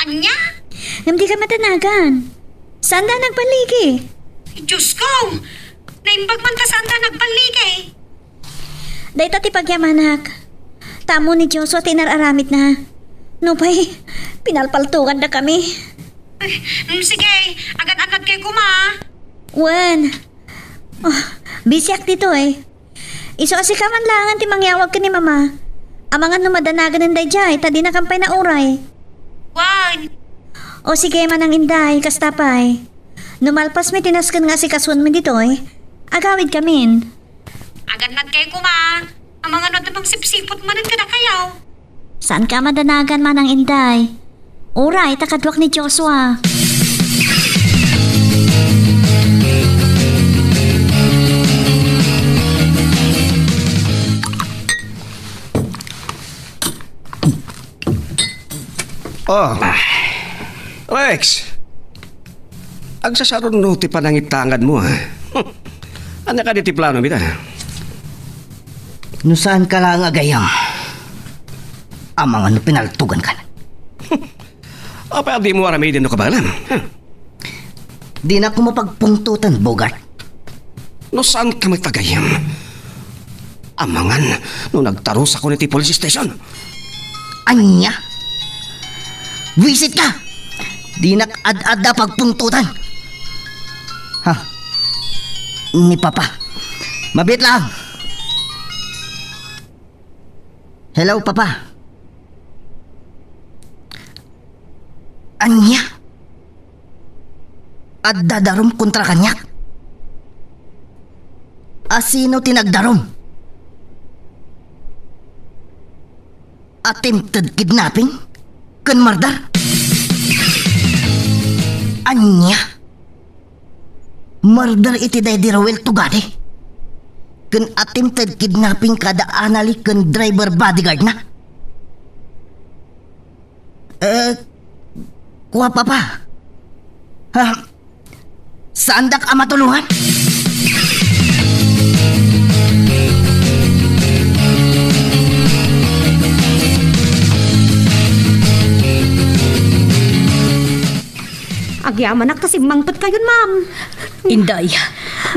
Anya? Ngam di ka matanagan. Saan da nagbaligi? Diyos ko! Naimbag man ta saan ta nagbaligi. Dahil ti pagyamanak. Tamo ni Joshua tinararamit na. No pa'y, pinalpaltukan na kami. Sige, agad-agad kayo kuma. Wan. Oh, bisyak dito eh. Iso kasi ka man langan ti mangyawag ka ni mama. Amangan numadanagan ng dayjay, tadi na kampay na uray. Wan. O sige man ang inday, kastapay. Numalpas may tinaskan nga si kaswan mo dito eh. Agawid kamin. Agad-agad kayo kuma. Ang mga natamang sipsipot manan ka na kayaw. Saan ka madanagan man ang inday? Uray, takadwak ni Joshua. Oh, Rex. Agsasaron no ti panangitangan mo ha. Ano ka di plano bita? No saan ka lang agayam? Amang ano pinaltugan ka na. Apa di mo aramay din no kabalan? Di na ko mapagpungtutan, Bogart. No saan ka magtagayam? Amangan no nagtaros ako ni ti police station. Anya? Visit ka! Di nak-ad-ad na pagpungtutan. Ha? Ni Papa. Mabit lang. Hello, Papa. Anya? Ad-dadarom kontra kanyak? Asino tinagdarom? Attempted kidnapping? Kan murder? Anya? Murder iti day di Rowel Tugade? Kan attempted kidnapping kada anali kan driver bodyguard na? Kuha Papa. Ha? Saan dak amatulungan? Agyaman kasi mangtot kayon, ma'am. Inday.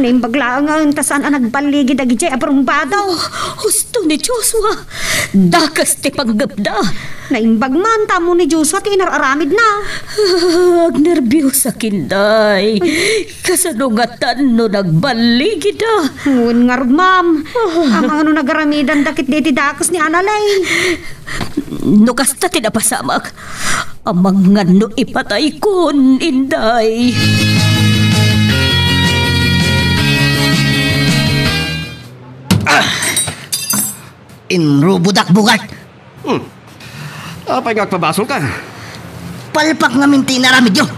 Naimbaglaan nga ang tasaan ang nagbaligi dagi jay abrumbado. Husto ni Joshua. Dakas ti panggapda. Naimbag man tamo ni Joshua ti inararamid na. Agnerbyos sa kinday. Kasanungatan no nagbaligi da. Ngun nga rod, ma'am. Amang ano nagaramidan dakit diti dakas ni Analay. No kasta tinapasamak. Amang nga no ipatay kon, inday. Inrubudak bugat. Apay ngagpabasol ka? Palpak nga minti naramid yun.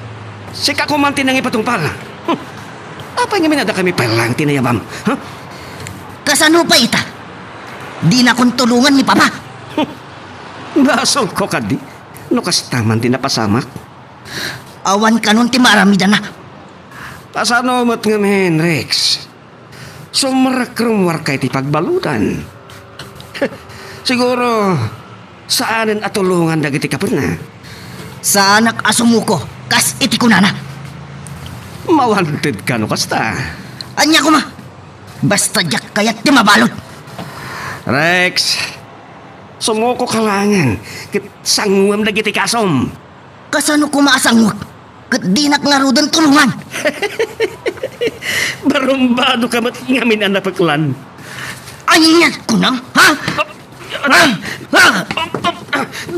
Sika ko man tinang ipatungpal. Apay nga minada kami palang tinayabam. Ha? Kasano pa ita? Di na kong tulungan ni Papa. Basol ko kadi. No kastaman din napasamak. Awan ka nun ti maramidan na. Pasano mo't nga men, Rex? Sumarakrumwar kay ti pagbalutan. Siguro, saanin atulungan dagiti kapit na? Sa anak asumuko, kas iti ko na. Mawantid ka no kasta. Anya ko ma. Basta jak kayat ti mabalot. Rex, sumuko kalangan. Kit sangwam dagiti kasom. Kasano ko maasangwak? Kat di naknarudan tulungan. Barumbado ka mat ngamin ang napaklan. Anyat ko nam, ha?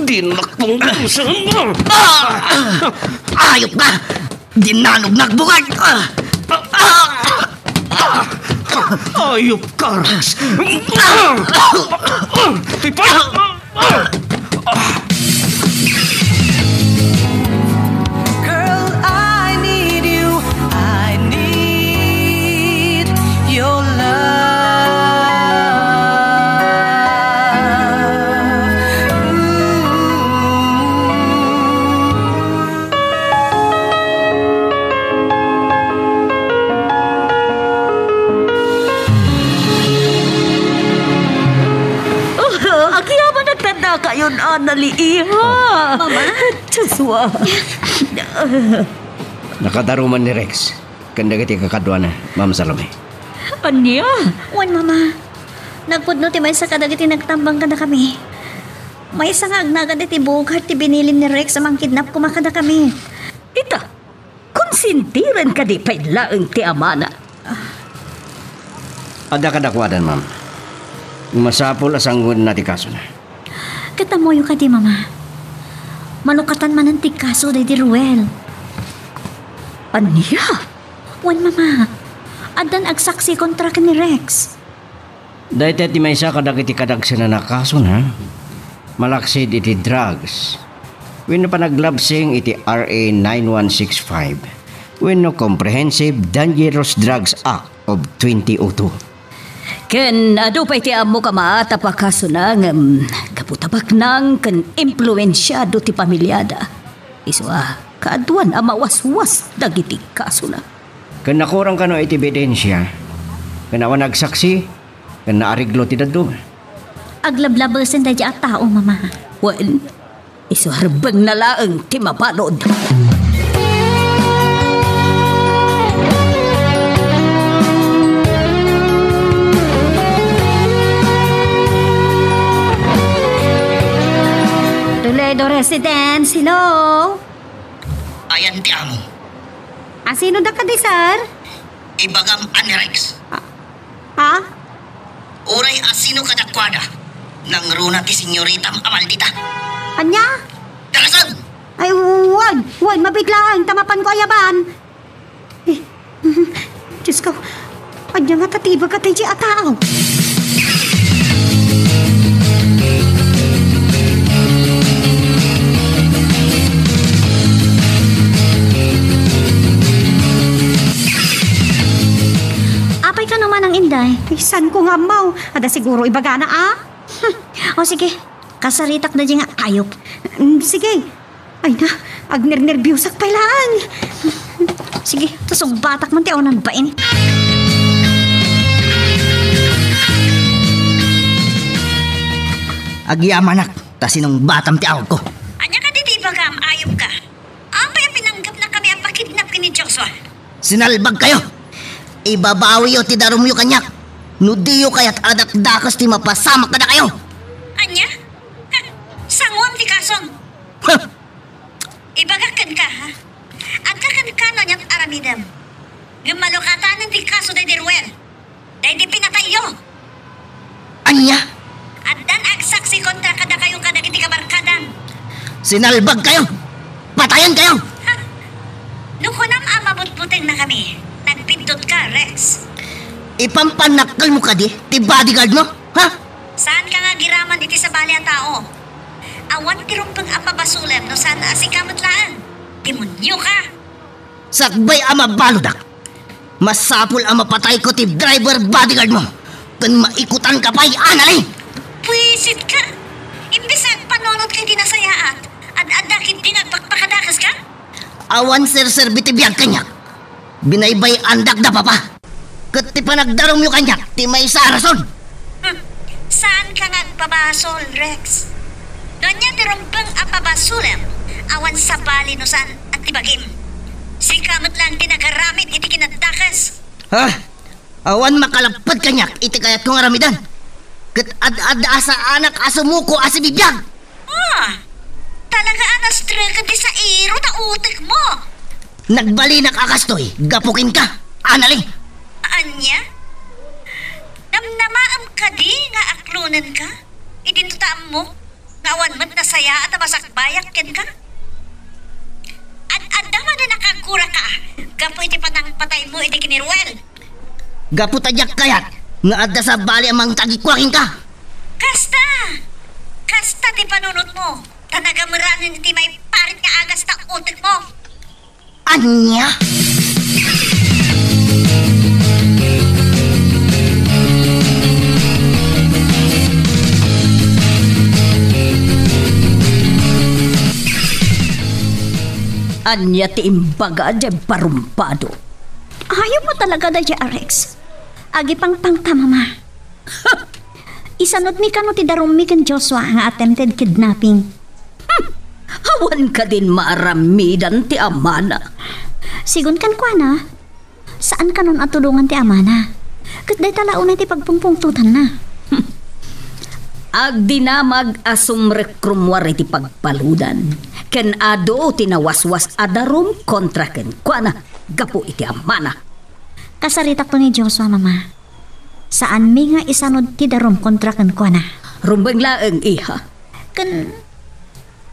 Dinakpong pusan mo. Ayop ka! Dinanog nagbugad! Ayop ka, Rex. Tipay! Girl, I need you. I need your love. Anali, iha. Mama? Joshua. Nakadaruman ni Rex. Kandagati kakadwa na, Ma'am Salome. Anya? Wan, Mama. Nagpudno ti may sa kadagiti nagtambang kada kami. May isa nga agnagan iti bugar ti binilin ni Rex amang kidnap kumakada kami. Ita, konsintiran ka di pailaang ti amana. Ada kadakwadan, Ma'am. Masapol asanggun na ti kaso na. Katamoyo ka di, Mama. Manukatan man ang tikaso day di Ruel. Anya? Wan, Mama. Adan agsaksi kontra ka ni Rex. Dahil ti may isa kadagiti kadagsan na kaso na. Malaksid iti drugs. Wenno panaglabsing iti RA 9165. Wenno Comprehensive Dangerous Drugs Act of 2002. Ken ado pa iti amo ka maata pa kaso na kaputabak nang ken impluensyado ti pamilyada. Iswa, kaadwan amawaswas dagiti kaso na. Ken nakurang kano iti ebidensya. Ken awan nagsaksi. Ken naariglo ti dadto. Aglablabasin day at tao, Mama. Well, isuharbang na laang ti mapalod. Toledo Residence, hello? Ayan ti amo. Sino da ka di, sir? Ibagam ani Rex. Ha? Uray asino kadakwada. Nang runa ti senyorita Amaldita. Anya? Dalasan! Ay, wag, mabiglaan, tamapan ko ayaban. Eh, Diyos ko, anya nga tatibag ka tayo atao. Apay ka naman ang inday. Ay, san ko nga mau? Ada siguro ibagana, O sige, kasaritak na di nga ayop. Sige. Ay na, agner-nerbyusak pailaan. Sige, tusong batak man ti onan bain. Agyamanak, ta sinong batam ti awag ko. Anya ka diti bagam, ayop ka. Apay ang pinanggap na kami ang pakidnap kini Joshua. Sinalbag kayo. Ibabawi yo ti darum yo kanyak. Nudiyo kayat adak dakas ti mapasamak kada kayo. Anya? Sangon ti kason. Huh. Ibagakan ka, ha? At kakan niyat aramidam. Gumalukatanan ti kaso day di Ruel. Day di pinatay yo. Anya? At dan agsaksi kontra kada kayo kadagiti kabarkadan. Sinalbag kayo. Patayan kayo. Nukunam amabot-buting na kami. Nagpindot ka, Rex. Ipampanakal mo ka di, ti bodyguard mo, ha? Saan ka nga giraman iti sa bali ang tao? Awan tirumpang apabasulam no saan asikamot laan. Demonyo ka! Sakbay ama baludak. Masapul ang mapatay ko ti driver bodyguard mo. Kan maikutan ka pa'y anali. Pwisit ka! Imbis ang panonot kay dinasayaat, ad-adakit din at pagpakadakas ka? Awan sir bitibiyag kanyak. Binaybay andak da papa. Kat ti panagdarong yung kanyak, ti may sa rason. Saan ka nga pabasol, Rex? Ganyan tirumpang apabasulam, awan sa bali no saan at tibagim. Sikamot lang tinagaramit iti kinadakas. Ha? Awan makalapad kanyak, iti kayat kong aramidan. Kat ad-ada sa anak asumuko asibibiyag. Talaga anas trega di sa iro ta utik mo. Nagbalinak akastoy, gapukin ka, anali. Anya? Namnamaam ka di nga aklunan ka? Idinutaam mo? Ngawan mo't nasaya at masakbayak ken ka? Ad-adama na nakagkura ka. Gapoy ti panang patay mo iti kiniruel. Gaputadyak kayat, nga adda sa bali amang tagikwaking ka. Kasta ti panunot mo. Tanagamuranin iti may parit nga agas ta utik mo. Anya? Anya ti imbaga dyan parumpado. Ayaw mo talaga da dya, Rex. Agi pang tama, Ma. isanod mi kano ti darom mi kan Joshua nga attempted kidnapping. Hawan ka din maaramidan ti Amana. Sigun kan kwa na, saan kanon atulungan ti Amana? Kat day talaunay ti pagpungpungtutan na. Agdi na mag-asumrekrumwar iti pagpaludan. Ken ado tinawaswas adarom kontra ken kwa na gapo iti Amana. Kasaritak to ni Joshua, mama. Saan mi nga isanod ti darom kontra ken kwa na? Rumbeng laeng iha. Kan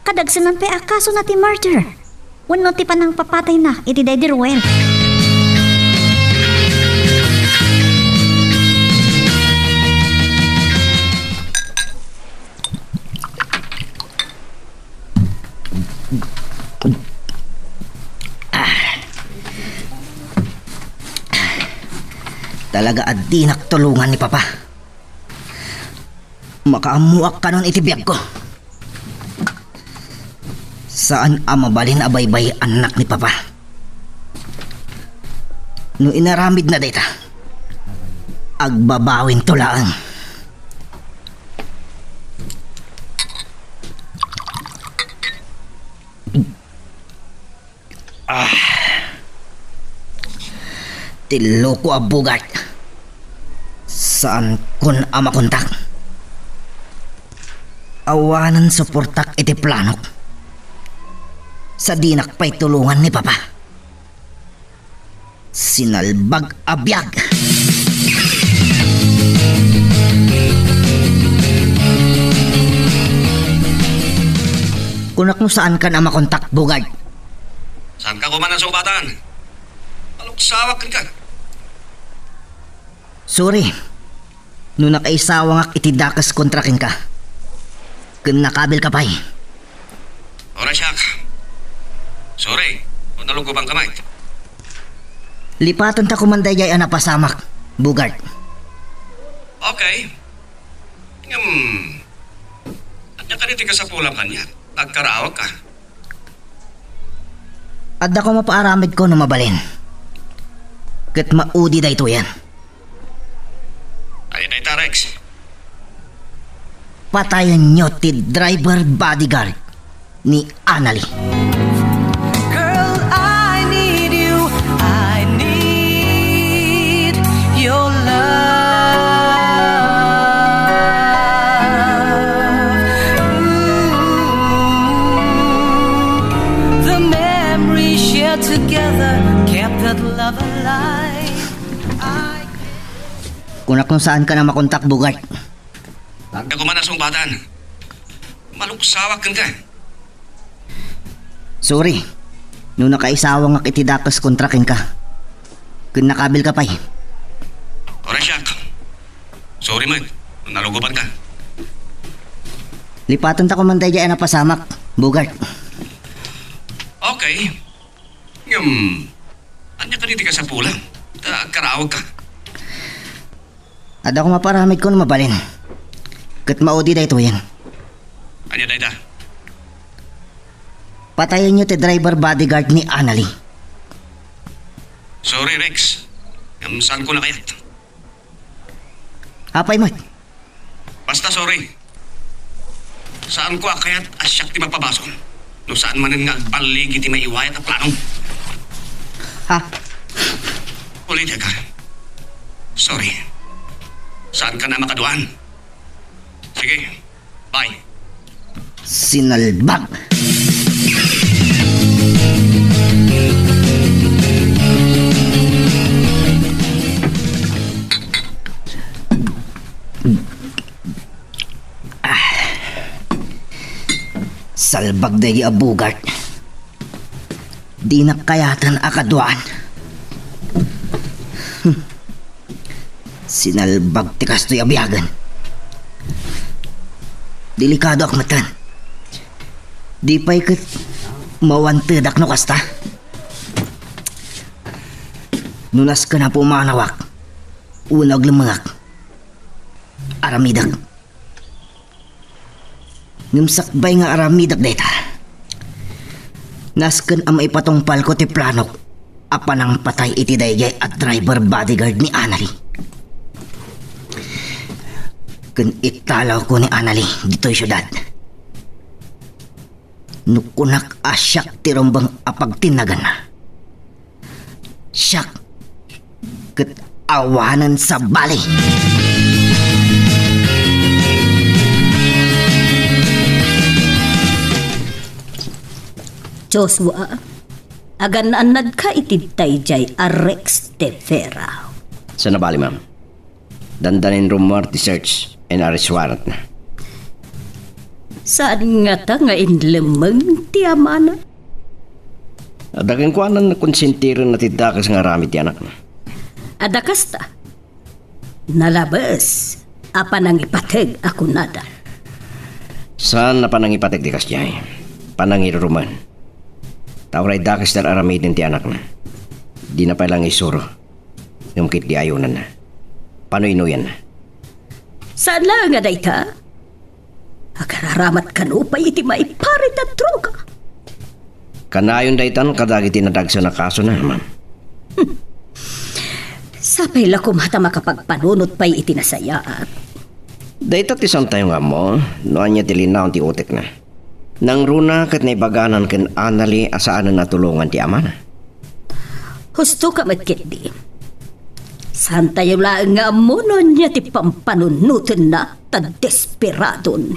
kadagsanan pa akaso na ti murder. Wano ti panang papatay na iti Daddy Ruel. Talaga adi naktulungan ni Papa. Makaamuak ka nun itibiyag ko. Saan ang mabalin abaybay anak ni Papa? No inaramid na data, agbabawin tulaan. Tilo ko abugat. Saan kun ama kontak? Awanan suportak iti planok. Sa dinak pa'y tulungan ni Papa. Sinalbag abiyag. Kunak mo saan ka na makontak, bugad? Saan ka kumanan sa ubatan? Maluksawak ka. Sorry. Nung nakaisawa ngak itidakas kontrakin ka. Kung nakabil ka pa'y. Ora siya. Sorry, kung nalugubang kamay. Lipatan ta kumanday jay anapasamak, bugard. Okay. Anya ka dito ka sa pulang kanya. Nagkarawag ka. Adda ko mapaaramid ko na mabalin. Kat maudi da ito yan. Ay, Dayta Rex. Patayan nyo ti driver bodyguard ni Annalie. Girl, I need you. I need your love. The memories shared together kept that love alive. Kunak kung saan ka na makontak, bugard. Nagda ko man ang sumbatan. Maluksawak ka. Sorry. Nung nakaisawa nga itidakas kontrakin ka. Kung nakabil ka pa'y. Ora siya. Sorry man, naluguban ka. Lipatan ta kumanday jay anapasamak, bugard. Okay. Anya ka dito ka sa pulang. Karawag ka. Adda ko maparamid ko na mabalin. Kat maudi da ito yan. Anya Dayta. Patayin nyo ti driver bodyguard ni Annalie. Sorry Rex. Saan ko na kayat? Apay mo. Basta sorry. Saan ko akayat asyak ti mapabason? No saan man nga baligi ti maiwayat at planong? Ha? Ulit ka. Sorry. Saan ka na makaduan? Sige, bye. Sinalbag. Salbag day abugart. Di na kayatan akaduan. Sinalbag ti kastoy abiyagan. Delikado ak matan. Di pa'y kat mawantedak no kasta. Nunas ka na pumanawak. Unag lumangak. Aramidak. Ngumsakbay nga aramidak data. Nasken ang maipatungpal ko ti planok. Apanang patay iti dayjay at driver bodyguard ni Annalie. Kun italaw ko ni Anali dito'y syudad. Nukunak asyak tirombang apagtinagan na. Siyak ket awanan sa bali. Joshua, agan-anad ka ititay jay Rex de Vera. Sa nabali, ma'am. Dandanin rumor ti search and arrest warrant na. Saan nga ta nga inlemeng ti amana? Adagan ko anan na konsentirin na tidakas nga rami ti anak na. Adakas ta. Nalabas. Apa nang ipateg ako nada. Saan na panang ipatek di kasjay? Panangiruman. Tauray dakas dar aramidin ti anak na. Di na palang isuro. Yung kit di ayunan na. Paano inuyan na? Saan lang nga dayta? Akararamat ka no pa iti maiparit at droga. Kanayon daytan kadagiti nadagsa na kaso na, ma'am. Sapay la kumata makapagpanunot pa'y itinasayaat. Dayta ti tayo nga mo, noan niya tilinaw ti utek na. Nang runa kat naibaganan ken Anali asaan na natulungan ti ama na. Husto ka matkit di. Saan tayo lang nga mo nun niya ti pampanunutin na ta desperadon.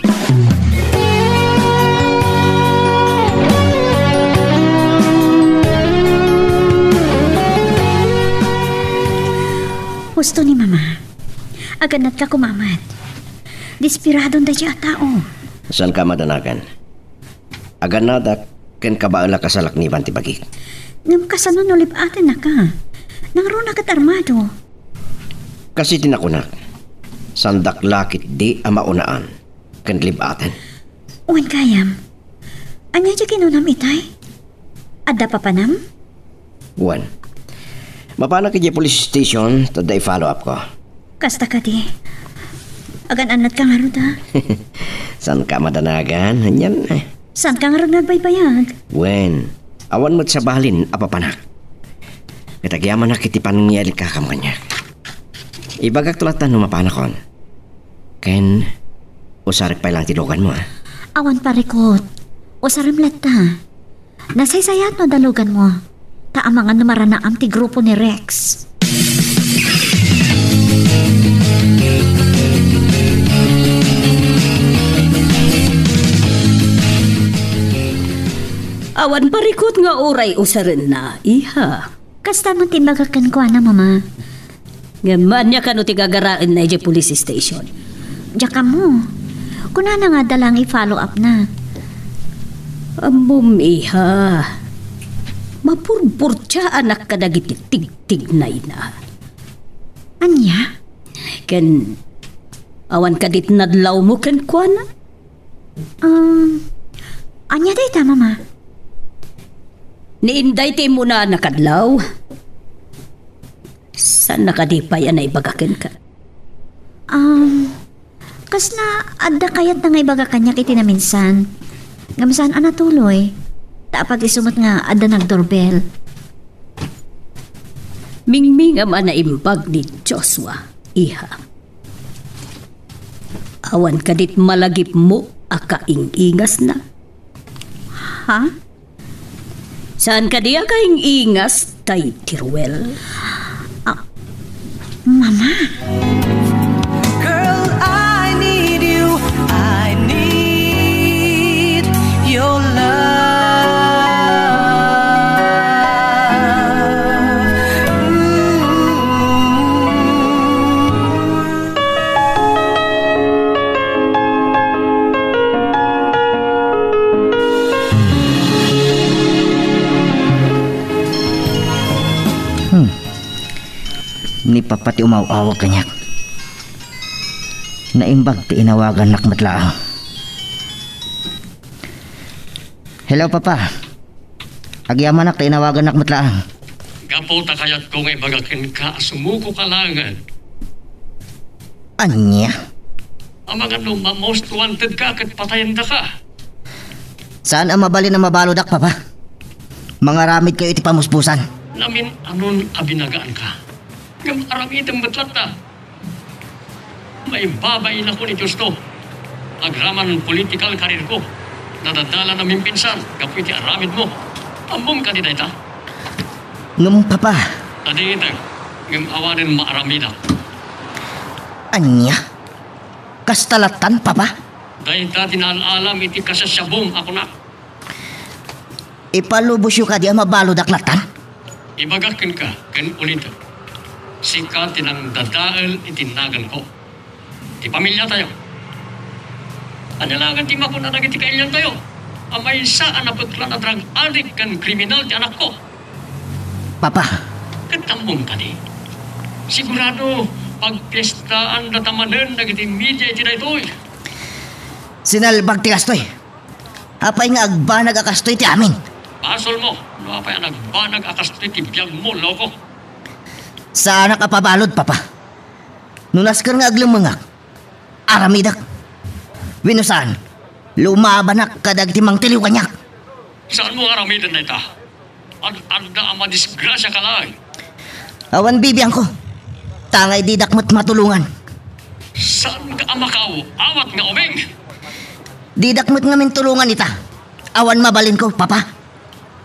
Husto ni mama. Aganat ka kumamat. Desperadon da siya tao. Saan ka madanagan? Aganadak ken kabaala kasalak ni Banti Bagik. Ngam kasanon ulip atin na ka. Nang runa kat armado. Kasi tinakunak. Sandak lakit di amaunaan. Ken libaten. Uwan kayam. Anya siya kinunam itay? Adda pa panam? Uwan. Mapana kaya police station tada i-follow up ko. Kasta ka di. Agan-anat ka nga ruda. Saan ka madanagan? Hanyan eh. Saan ka nga rin nagbaybayag? Wen, awan mo't sa bahalin, apapanak. Katagyaman na kiti panangyari ka kamkanya. Ibagak tulatan no mapanakon. Ken, usarik pa lang tilugan mo ah. Awan parikot. Usarim leta. Nasaysayat no dalugan mo. Taamangan na maranaam ti grupo ni Rex. Awan parikot nga oray usarin na, iha. Kasta man timagakan ko na mama. Ngaman niya ka no tigagaraan na ije police station. Diya ka mo. Kuna na nga dalang i-follow up na. Amom, iha. Mapurpurtya anak ka dagiti tig-tignay na. Anya? Ken, awan ka dit nadlaw mo ken kwa na? Anya day ta mama? Niinday ti mo na nakadlaw. Saan nakadipay na ibagakin ka? Kas na adda kayat na nga ibaga kanya kiti na minsan. Ngamisan anatuloy. Tapag isumot nga adda nagdoorbell. Mingming ama na imbag ni Joshua, iha. Awan ka dit malagip mo akaingingas na. Ha? Saan ka di akaingingas, tay Tiruel? Mama? Girl, I need you. I need your Ni papati umaw-awag kanyak. Naimbag ti inawagan nak matlaang. Hello papa. Agyaman nak ti inawagan nak matlaang. Gaputa kayat ko ngay bagakin ka, sumuko kalangan. Anya? Ang mga most wanted ka kat patayan da ka. Saan ang mabali na mabalodak papa? Mga ramid kayo iti pamuspusan. Namin anon abinagaan ka. Ngam aramid ang batlata. May babayin ako ni Diyos to. Agraman political career ko. Nadadala namin pinsan. Kapoy ti aramid mo. Amom ka di dayta. Ngam papa, Tadi ito. Ngam awanin maaramida. anya? Kastalatan papa? Dayta tinalalam iti kasasyabong ako na. Ipalubos yu ka di mabalo daklatan? Ibagakin ka, ken ulit. Sika tinang dadael itinagan ko. Di pamilya tayo. Analagan ti mapuna na iti kailan tayo. Amay saan na pagklan na drug addict kan kriminal ti anak ko. Papa, Katambong ka di. Sigurado, pagpestaan na tamanan na iti media iti na ito. sinalbag ti kastoy. Apay nga agbanag akastoy ti amin. Pasol mo, no pa yan nagbanag akas iti biyag mo, loko. Sa anak apabalod, papa. Nunas ka nga aglumangak. Aramidak. Winusan, lumabanak kadag timang tiliw kanyak. Saan mo aramidan na ita? Anda ang madisgrasya ka lang. Awan bibiyang ko. Tangay didak mo't matulungan. Saan ka amakaw? Awat nga umeng. Didak mo't ngamin tulungan ita. Awan mabalin ko, papa.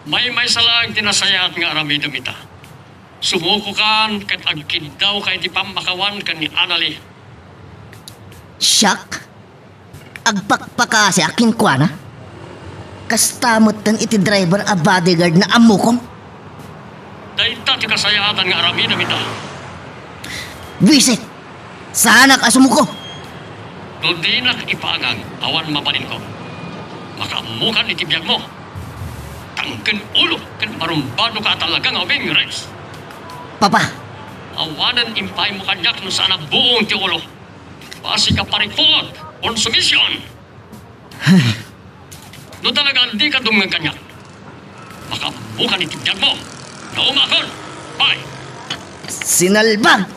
May salang tinasayat nga aramidam ita. Sumuko kan kat agkidaw kay di pamakawan kan ni Anali. Siyak. Agpakpaka si akin kwa na. Kastamot tan iti driver a bodyguard na amukong. Dahita ti kasayatan nga aramidam ita. Visit. Sa anak asumuko. Dodinak ipaangang awan mabalin ko. Makamukan iti biyag mo. Tangken ulo kan marumbado ka talaga nga umeng, Rex. Papa, Awanan impay mo kanyak no sana buong ti ulo. Pasi ka paripot on submission. No talaga hindi ka dumang kanyak. Makabukan itibiyag mo. Na umakon. Bye. sinalbag.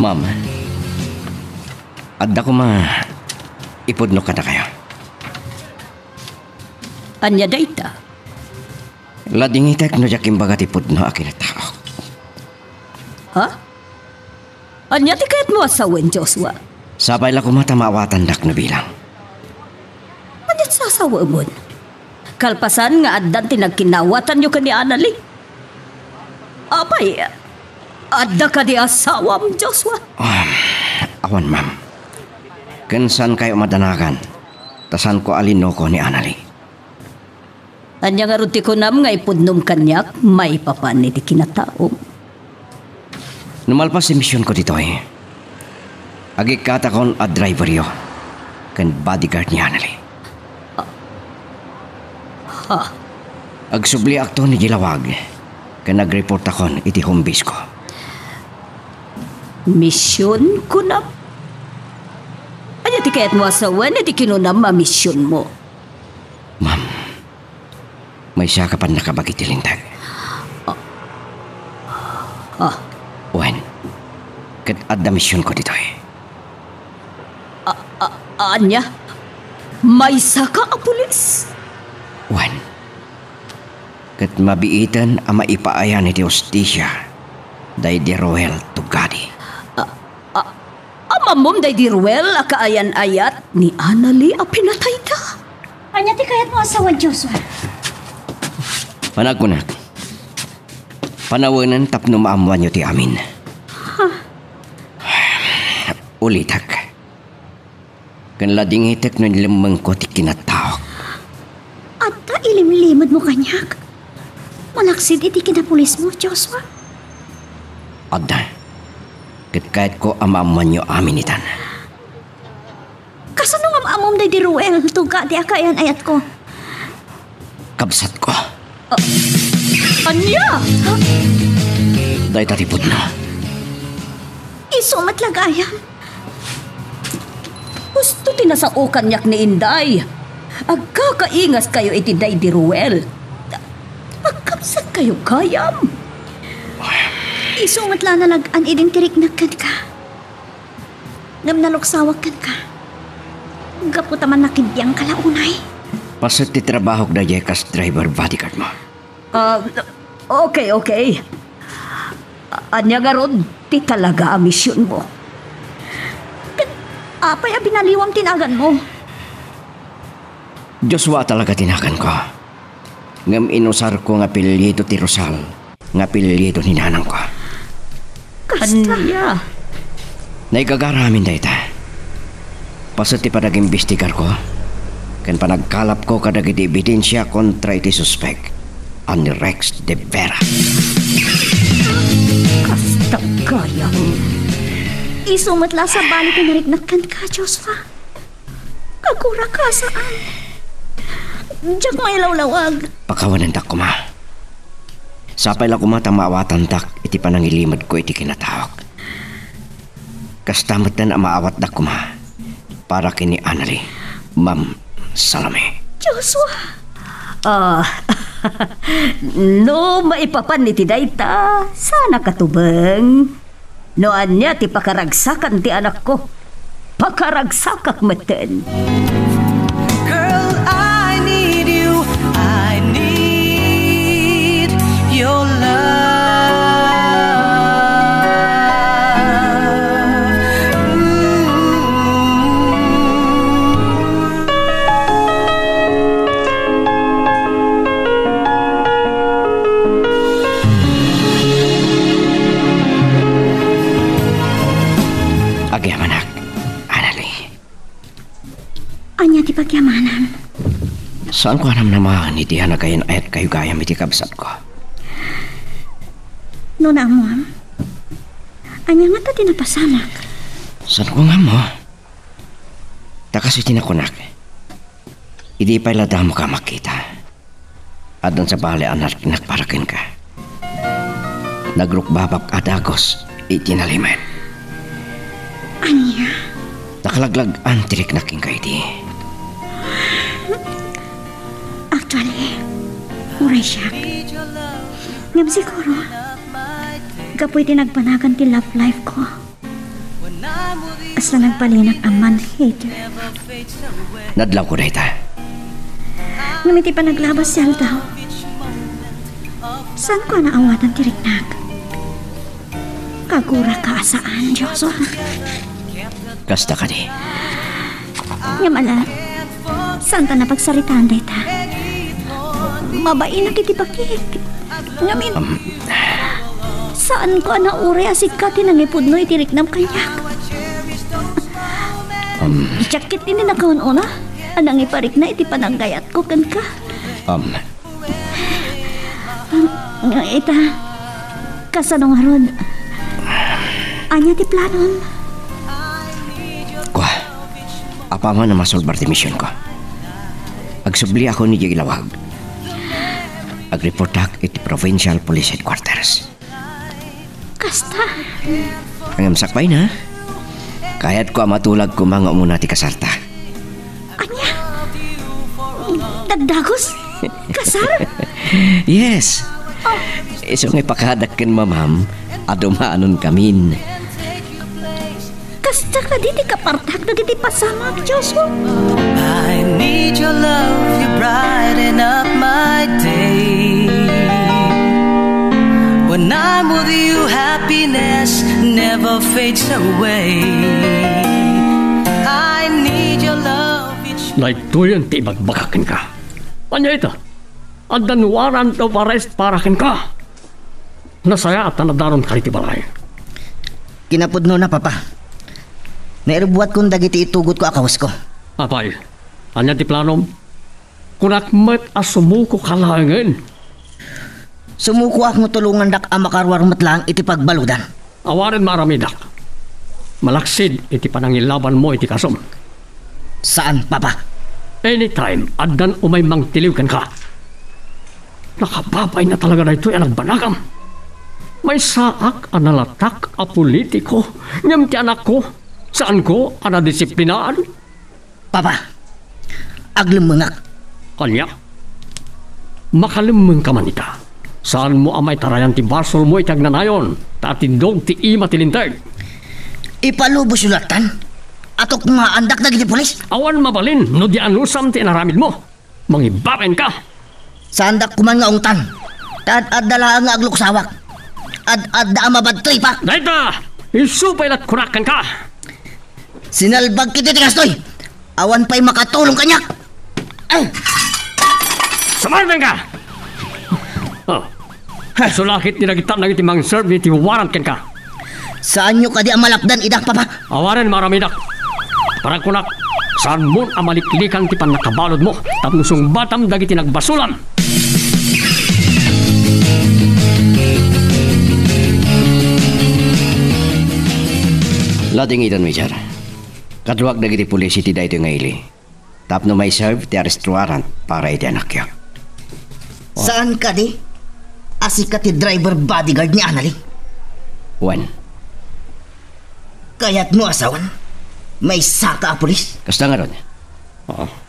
Ma'am, adda ko ipudno ka na kayo. Anya dayta. Lading itek no jakim bagat ipudno akin na tao. Ha? Anya ti kayat mo asawen, Joshua? Sabay la kumatamawatan dak na bilang. Anya sasawa mo? Kalpasan nga addan tinagkinawatan nyo ka ni Anali. Apay, adda ka di asawam, Joshua? Awan, ma'am. Kansan kayo madanagan, tasan ko alino ko ni Anali. Anya nga ruti ko nam nga ipudnom kanyak, may papan iti kinataom. Numalpas si misyon ko dito eh. Agikata kon a driver yo, kan bodyguard ni Anali. Ha? Agsubli akto ni Gilawag, kan nagreport akon iti home base ko. Misyon ko na? Anya ti kayat mo asawan, iti kinunam ma misyon mo. Ma'am, may siya ka pa nakabagitilindag. Wen, kat adda misyon ko dito eh. Anya? May saka a pulis? Wen, kat mabiitan ang maipaayan iti hostisya day di Roel Tugadi. Amamom day di Ruel a kaayan-ayat ni Anali a pinatay ta. Anya ti kayat mo asawan, Joshua? Panagkunak, panawanan tapno maamuan nyo ti amin. Ulitak, kan lading itek no nilamang ko ti kinatawag. At ta ilimlimod mo kanyak. Malaksid iti kinapulis mo, Joshua. Adda, kat kahit ko amamuan nyo amin itan. Kasano nga maamom day di Ruel, tuga di akayan ayat ko. Kabsat ko, Anya? day tatipod na. Isumat lagayam. Gusto tinasaukan niyak ni Inday. Agkakaingas kayo iti day di Ruel. Pagkapsat kayo kayam. Isumat la nalagaan idin tiriknagkan ka. Ngam naluksawag kan ka. Gapo taman nakibiyang kalaunay. Pasot ti trabaho na yekas driver bodyguard mo. Okay. Anya nga ron, ti talaga ang misyon mo. Apay binaliwang tinagan mo. Joshua talaga tinakan ko. Ngam inusar ko nga apelyido ti Rosal, nga apelyido ni nanang ko. Kasta. Naigagaramin da ita. Pasot ti panag-imbestigar ko, kan panagkalap ko kadag iti ebidensya kontra iti suspect, ani Rex de Vera. Kasta kaya. Isumatla sa balik na narignakan ka, Joshua. Kagura ka saan? Diyak may lawlawag. Pakawanan tak ko ma. Sapay lang kumata maawatan tak iti panangilimad ko iti kinatawag. Kastamat na maawat dak ko ma. Para kini Anali, Ma'am Salome. Joshua. No, maipapan ni ti dayta. Sana katubeng. No anya ti pakaragsakan ti anak ko. Pakaragsakak maten. Girl, I need you. I need your love. Agyamanak, Anali. Anya ti pagyamanan. Saan ko anam naman iti hanagayan ayat kayo gayam iti kabsat ko? No na mo. Anya nga ta tinapasamak. Saan ko nga mo? Takas iti nakunak. Hindi pa ilada mo ka makita. Adon sa bali anak nakparakin ka. Nagrukbabak adagos iti nalimet. Anya? Nakalaglag ang tirik na king kaiti. Actually, uray siya. Ngam siguro, kapoy tinagpanagan ti love life ko. As na nagpalinak ang man-hater. Nadlaw ko na ita. Ngam iti pa naglabas siya daw. Saan ko naawatan ti riknak? Kagura ka saan, Joshua? Kasta ka di. Ngam saan ta napagsaritaan dayta? Mabain na kitipakik. Ngamin, saan ko na uri asika tinangipod no itiriknam kanyak? Ijakit ini nakawon ona, anang iparik na iti pananggayat ko kan ka. Ita, kasanong harod, anya ti planon? Kwa, apa man na masolbar ti mission ko. Agsubli ako ni Gilawag. Agreport ak iti Provincial Police Headquarters. Kasta. Ang sakpay na. Kaya't ko matulag ko mga umuna ti kasarta. Anya? Dagdagos? Kasar? Yes. Iso nga pakadakin mamam, adumaanon kamin. Kasta ka di kapartak na di pasama, Joshua. I need your love, you brighten up my day. When I'm with you, happiness never fades away. I need your love. Laituyan ti bagbakakin ka. Anya ito? Adan warrant of arrest para kin ka. Nasaya at nadaron ka iti balay. Kinapudno na, Papa. Nairbuat kong dagiti itugot ko akawas ko. Apay, anya ti planom? Kunakmat asumuko kalangin. Sumuko akong tulungan dak ang makarwar matlang iti pagbaludan. Awarin maramidak. Malaksid iti panangilaban mo iti kasom. Saan, Papa? Anytime, adan umay mangtiliw kan ka. Nakababay na talaga na ito'y anak banagam. May saak analatak a politiko. Ngam ti anak ko, saan ko anadisiplinaan? Papa, aglimungak. Kanya, makalimung ka man ita. Saan mo amay tarayan ti basol mo itagnanayon, tatindog ti ima tilintag. Ipalubos ulatan? Atok nga andak na gini pulis. Awan mabalin, no di anusam ti naramid mo. Mangibaken ka. Sa andak kuman nga ungtan. Tad-adala nga agluksawak. Ad-adda mabad tripa. Dahita, isupay lat kurakan ka. Sinalbag kiti tingastoy. Awan pa'y makatulong kanyak. Ay! Samardan ka! Oh. Sulakit nilagita na iti mang serve iti warrant ken ka. Saan nyo ka di ang malapdan idak, papa? Awaren maramidak. Parang kunak, saan mo ang maliklikan ti pan nakabalod mo tapnosong batam dagiti nagbasulan. Lating itan, Michar. Kadwag dagiti pulis iti dayto nga ili. Tapno may serve ti arrest warrant para iti anakyo. Saan ka di? Asika ti driver bodyguard ni Anali. Wan. Kaya't mo asawan, may saka a pulis. Kasta nga ron.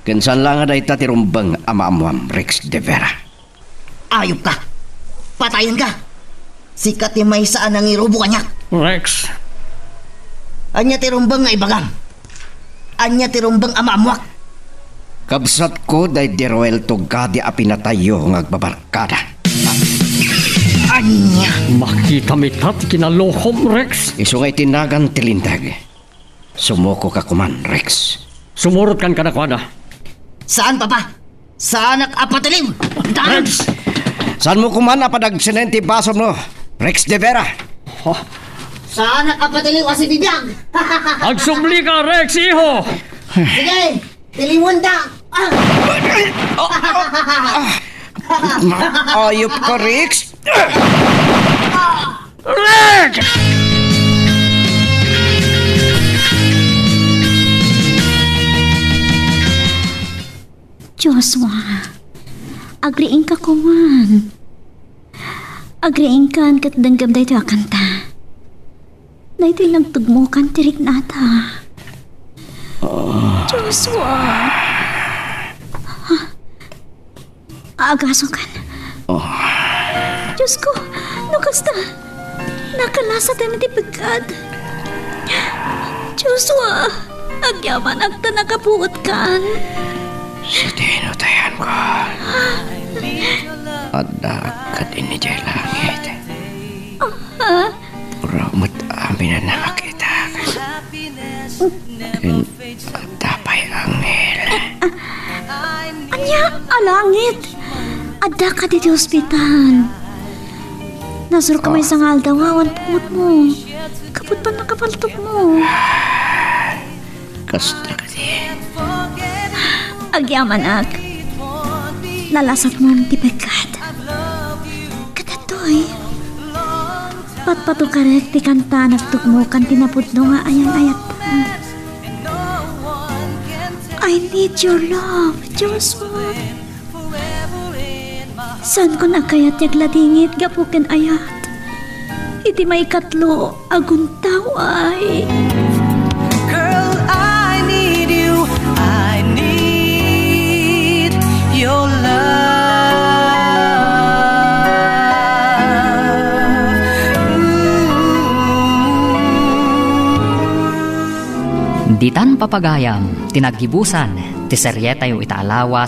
Kinsan lang nga dayta ti rumbang ama-amuam Rex de Vera. Ayop ka. Patayan ka. Sikat ti may saan ang irubo kanyak. Rex. Anya ti rumbang nga ibagang. Anya ti rumbang ama-amuak. Kabsat ko day di Roel Tugadi a pinatayo ng agbabarkada. Anya. Makita mitat kinalohom, Rex. Isungay tinagan tilindag. Sumuko ka kuman, Rex. Sumurot kan kanakwada. Saan, papa? Saan apatalim? Rex! Saan mo kuman apadagsinenti baso mo, Rex de Vera? Saan apatalim kasi bibiyag? Agsumli ka, Rex, iho! Sige, tilimon da! Ayop ka, Rex! Rex! Joshua, agriin ka kuman. Agriin kan kat danggam dayto akanta. Dayto nagtugmo kan tirik nata. Joshua. Agaso kan. Diyos ko, nakasta. Nakalasa tayo ti pagkad. Joshua, agyaman agta nakapuot kan. Sa tinutayan ko. Adakad ini jay langit. Puramat amin na nakakita. Tapay angel. Anya, alangit. Ada ka dito hospital. Nasuro ka may sangal daw, awan pumot mo. Kaput pa nakapaltok mo. Kasta ka di. Agyaman ak. Nalasat mo ang tipagkat. Katatoy. Patpatukarek ti kanta nagtugmo kan tinapudno nga ayan-ayat pa. I need your love, Joshua. San ko nakayat yagladingit gapuken ayat. Iti may katlo aguntaw ay. Girl, I need you. I need your Ditan papagayam, tinaggibusan, ti seryeta yu itaalawas,